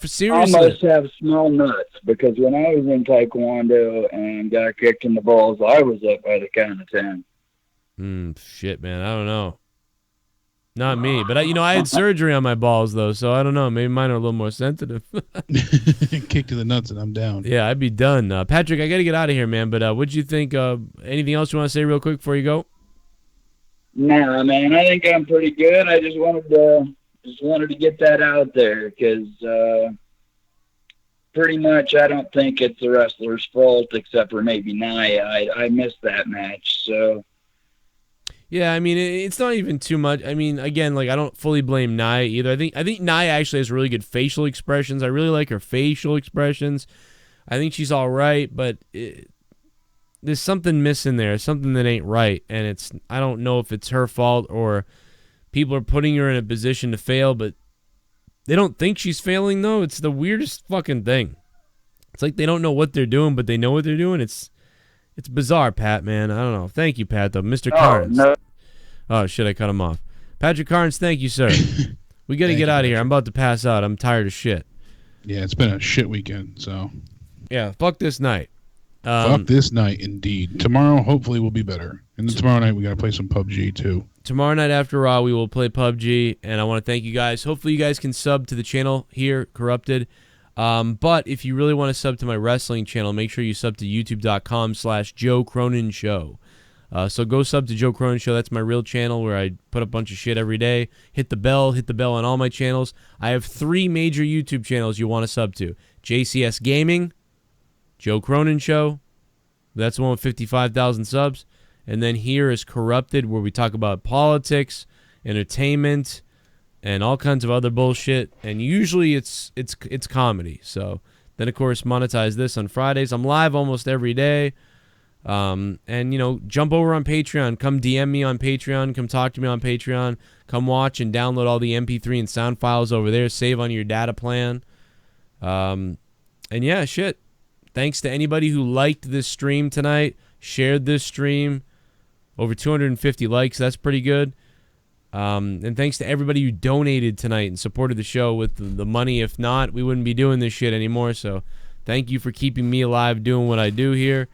Speaker 2: seriously.
Speaker 13: I must have small nuts, because when I was in Taekwondo and got kicked in the balls, I was up by the count of 10.
Speaker 2: Shit, man. I don't know. Not me. But, I had surgery on my balls, though, so I don't know. Maybe mine are a little more sensitive.
Speaker 4: Kick to the nuts and I'm down.
Speaker 2: Yeah, I'd be done. Patrick, I got to get out of here, man. But what'd you think? Anything else you want to say real quick before you go?
Speaker 13: Nah, man. I think I'm pretty good. I just wanted to get that out there, because pretty much I don't think it's the wrestler's fault, except for maybe Nia. I missed that match, so...
Speaker 2: Yeah, I mean, it's not even too much. I mean, again, I don't fully blame Nia either. I think Nia actually has really good facial expressions. I really like her facial expressions. I think she's all right, but there's something missing there, something that ain't right, and I don't know if it's her fault or people are putting her in a position to fail, but they don't think she's failing, though. It's the weirdest fucking thing. It's like they don't know what they're doing, but they know what they're doing. It's bizarre, Pat, man. I don't know. Thank you, Pat, though. Mr. Carnes.
Speaker 13: No.
Speaker 2: Oh, shit, I cut him off. Patrick Carnes, thank you, sir. We got to get out of here. I'm about to pass out. I'm tired of shit.
Speaker 4: Yeah, it's been a shit weekend, so.
Speaker 2: Yeah, fuck this night.
Speaker 4: Fuck this night, indeed. Tomorrow, hopefully, will be better. And then tomorrow night, we got to play some PUBG, too.
Speaker 2: Tomorrow night after Raw, we will play PUBG, and I want to thank you guys. Hopefully, you guys can sub to the channel here, Corrupted. But if you really want to sub to my wrestling channel, make sure you sub to youtube.com/Joe Cronin Show. So go sub to Joe Cronin Show. That's my real channel where I put a bunch of shit every day. Hit the bell on all my channels. I have 3 major YouTube channels you want to sub to. JCS Gaming, Joe Cronin Show. That's the one with 55,000 subs. And then here is Corrupted, where we talk about politics, entertainment, and all kinds of other bullshit. And usually it's comedy. So then, of course, monetize this on Fridays. I'm live almost every day. And, jump over on Patreon. Come DM me on Patreon. Come talk to me on Patreon. Come watch and download all the MP3 and sound files over there. Save on your data plan. And, yeah, shit. Thanks to anybody who liked this stream tonight, shared this stream. Over 250 likes. That's pretty good. And thanks to everybody who donated tonight and supported the show with the money. If not, we wouldn't be doing this shit anymore. So thank you for keeping me alive doing what I do here.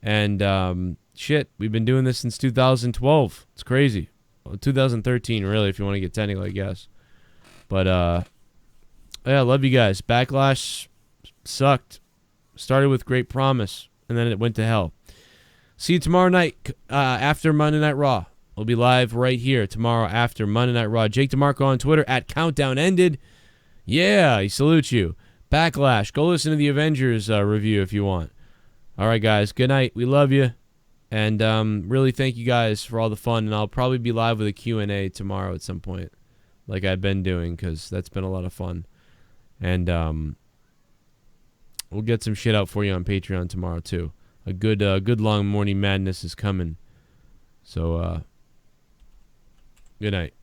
Speaker 2: And shit, we've been doing this since 2012. It's crazy. Well, 2013, really, if you want to get technical, I guess. But yeah, I love you guys. Backlash sucked. Started with great promise, and then it went to hell. See you tomorrow night after Monday Night Raw. We'll be live right here tomorrow after Monday Night Raw. Jake DeMarco on Twitter at CountdownEnded. Yeah, he salutes you. Backlash. Go listen to the Avengers review if you want. All right, guys. Good night. We love you. And really thank you guys for all the fun. And I'll probably be live with a Q&A tomorrow at some point, like I've been doing, because that's been a lot of fun. And we'll get some shit out for you on Patreon tomorrow, too. A good long morning madness is coming. So, good night.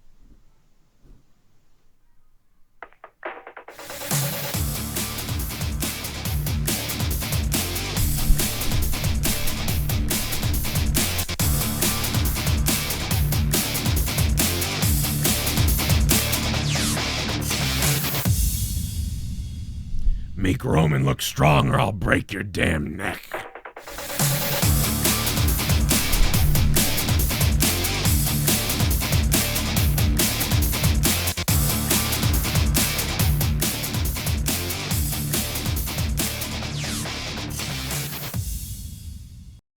Speaker 5: Make Roman look strong or I'll break your damn neck.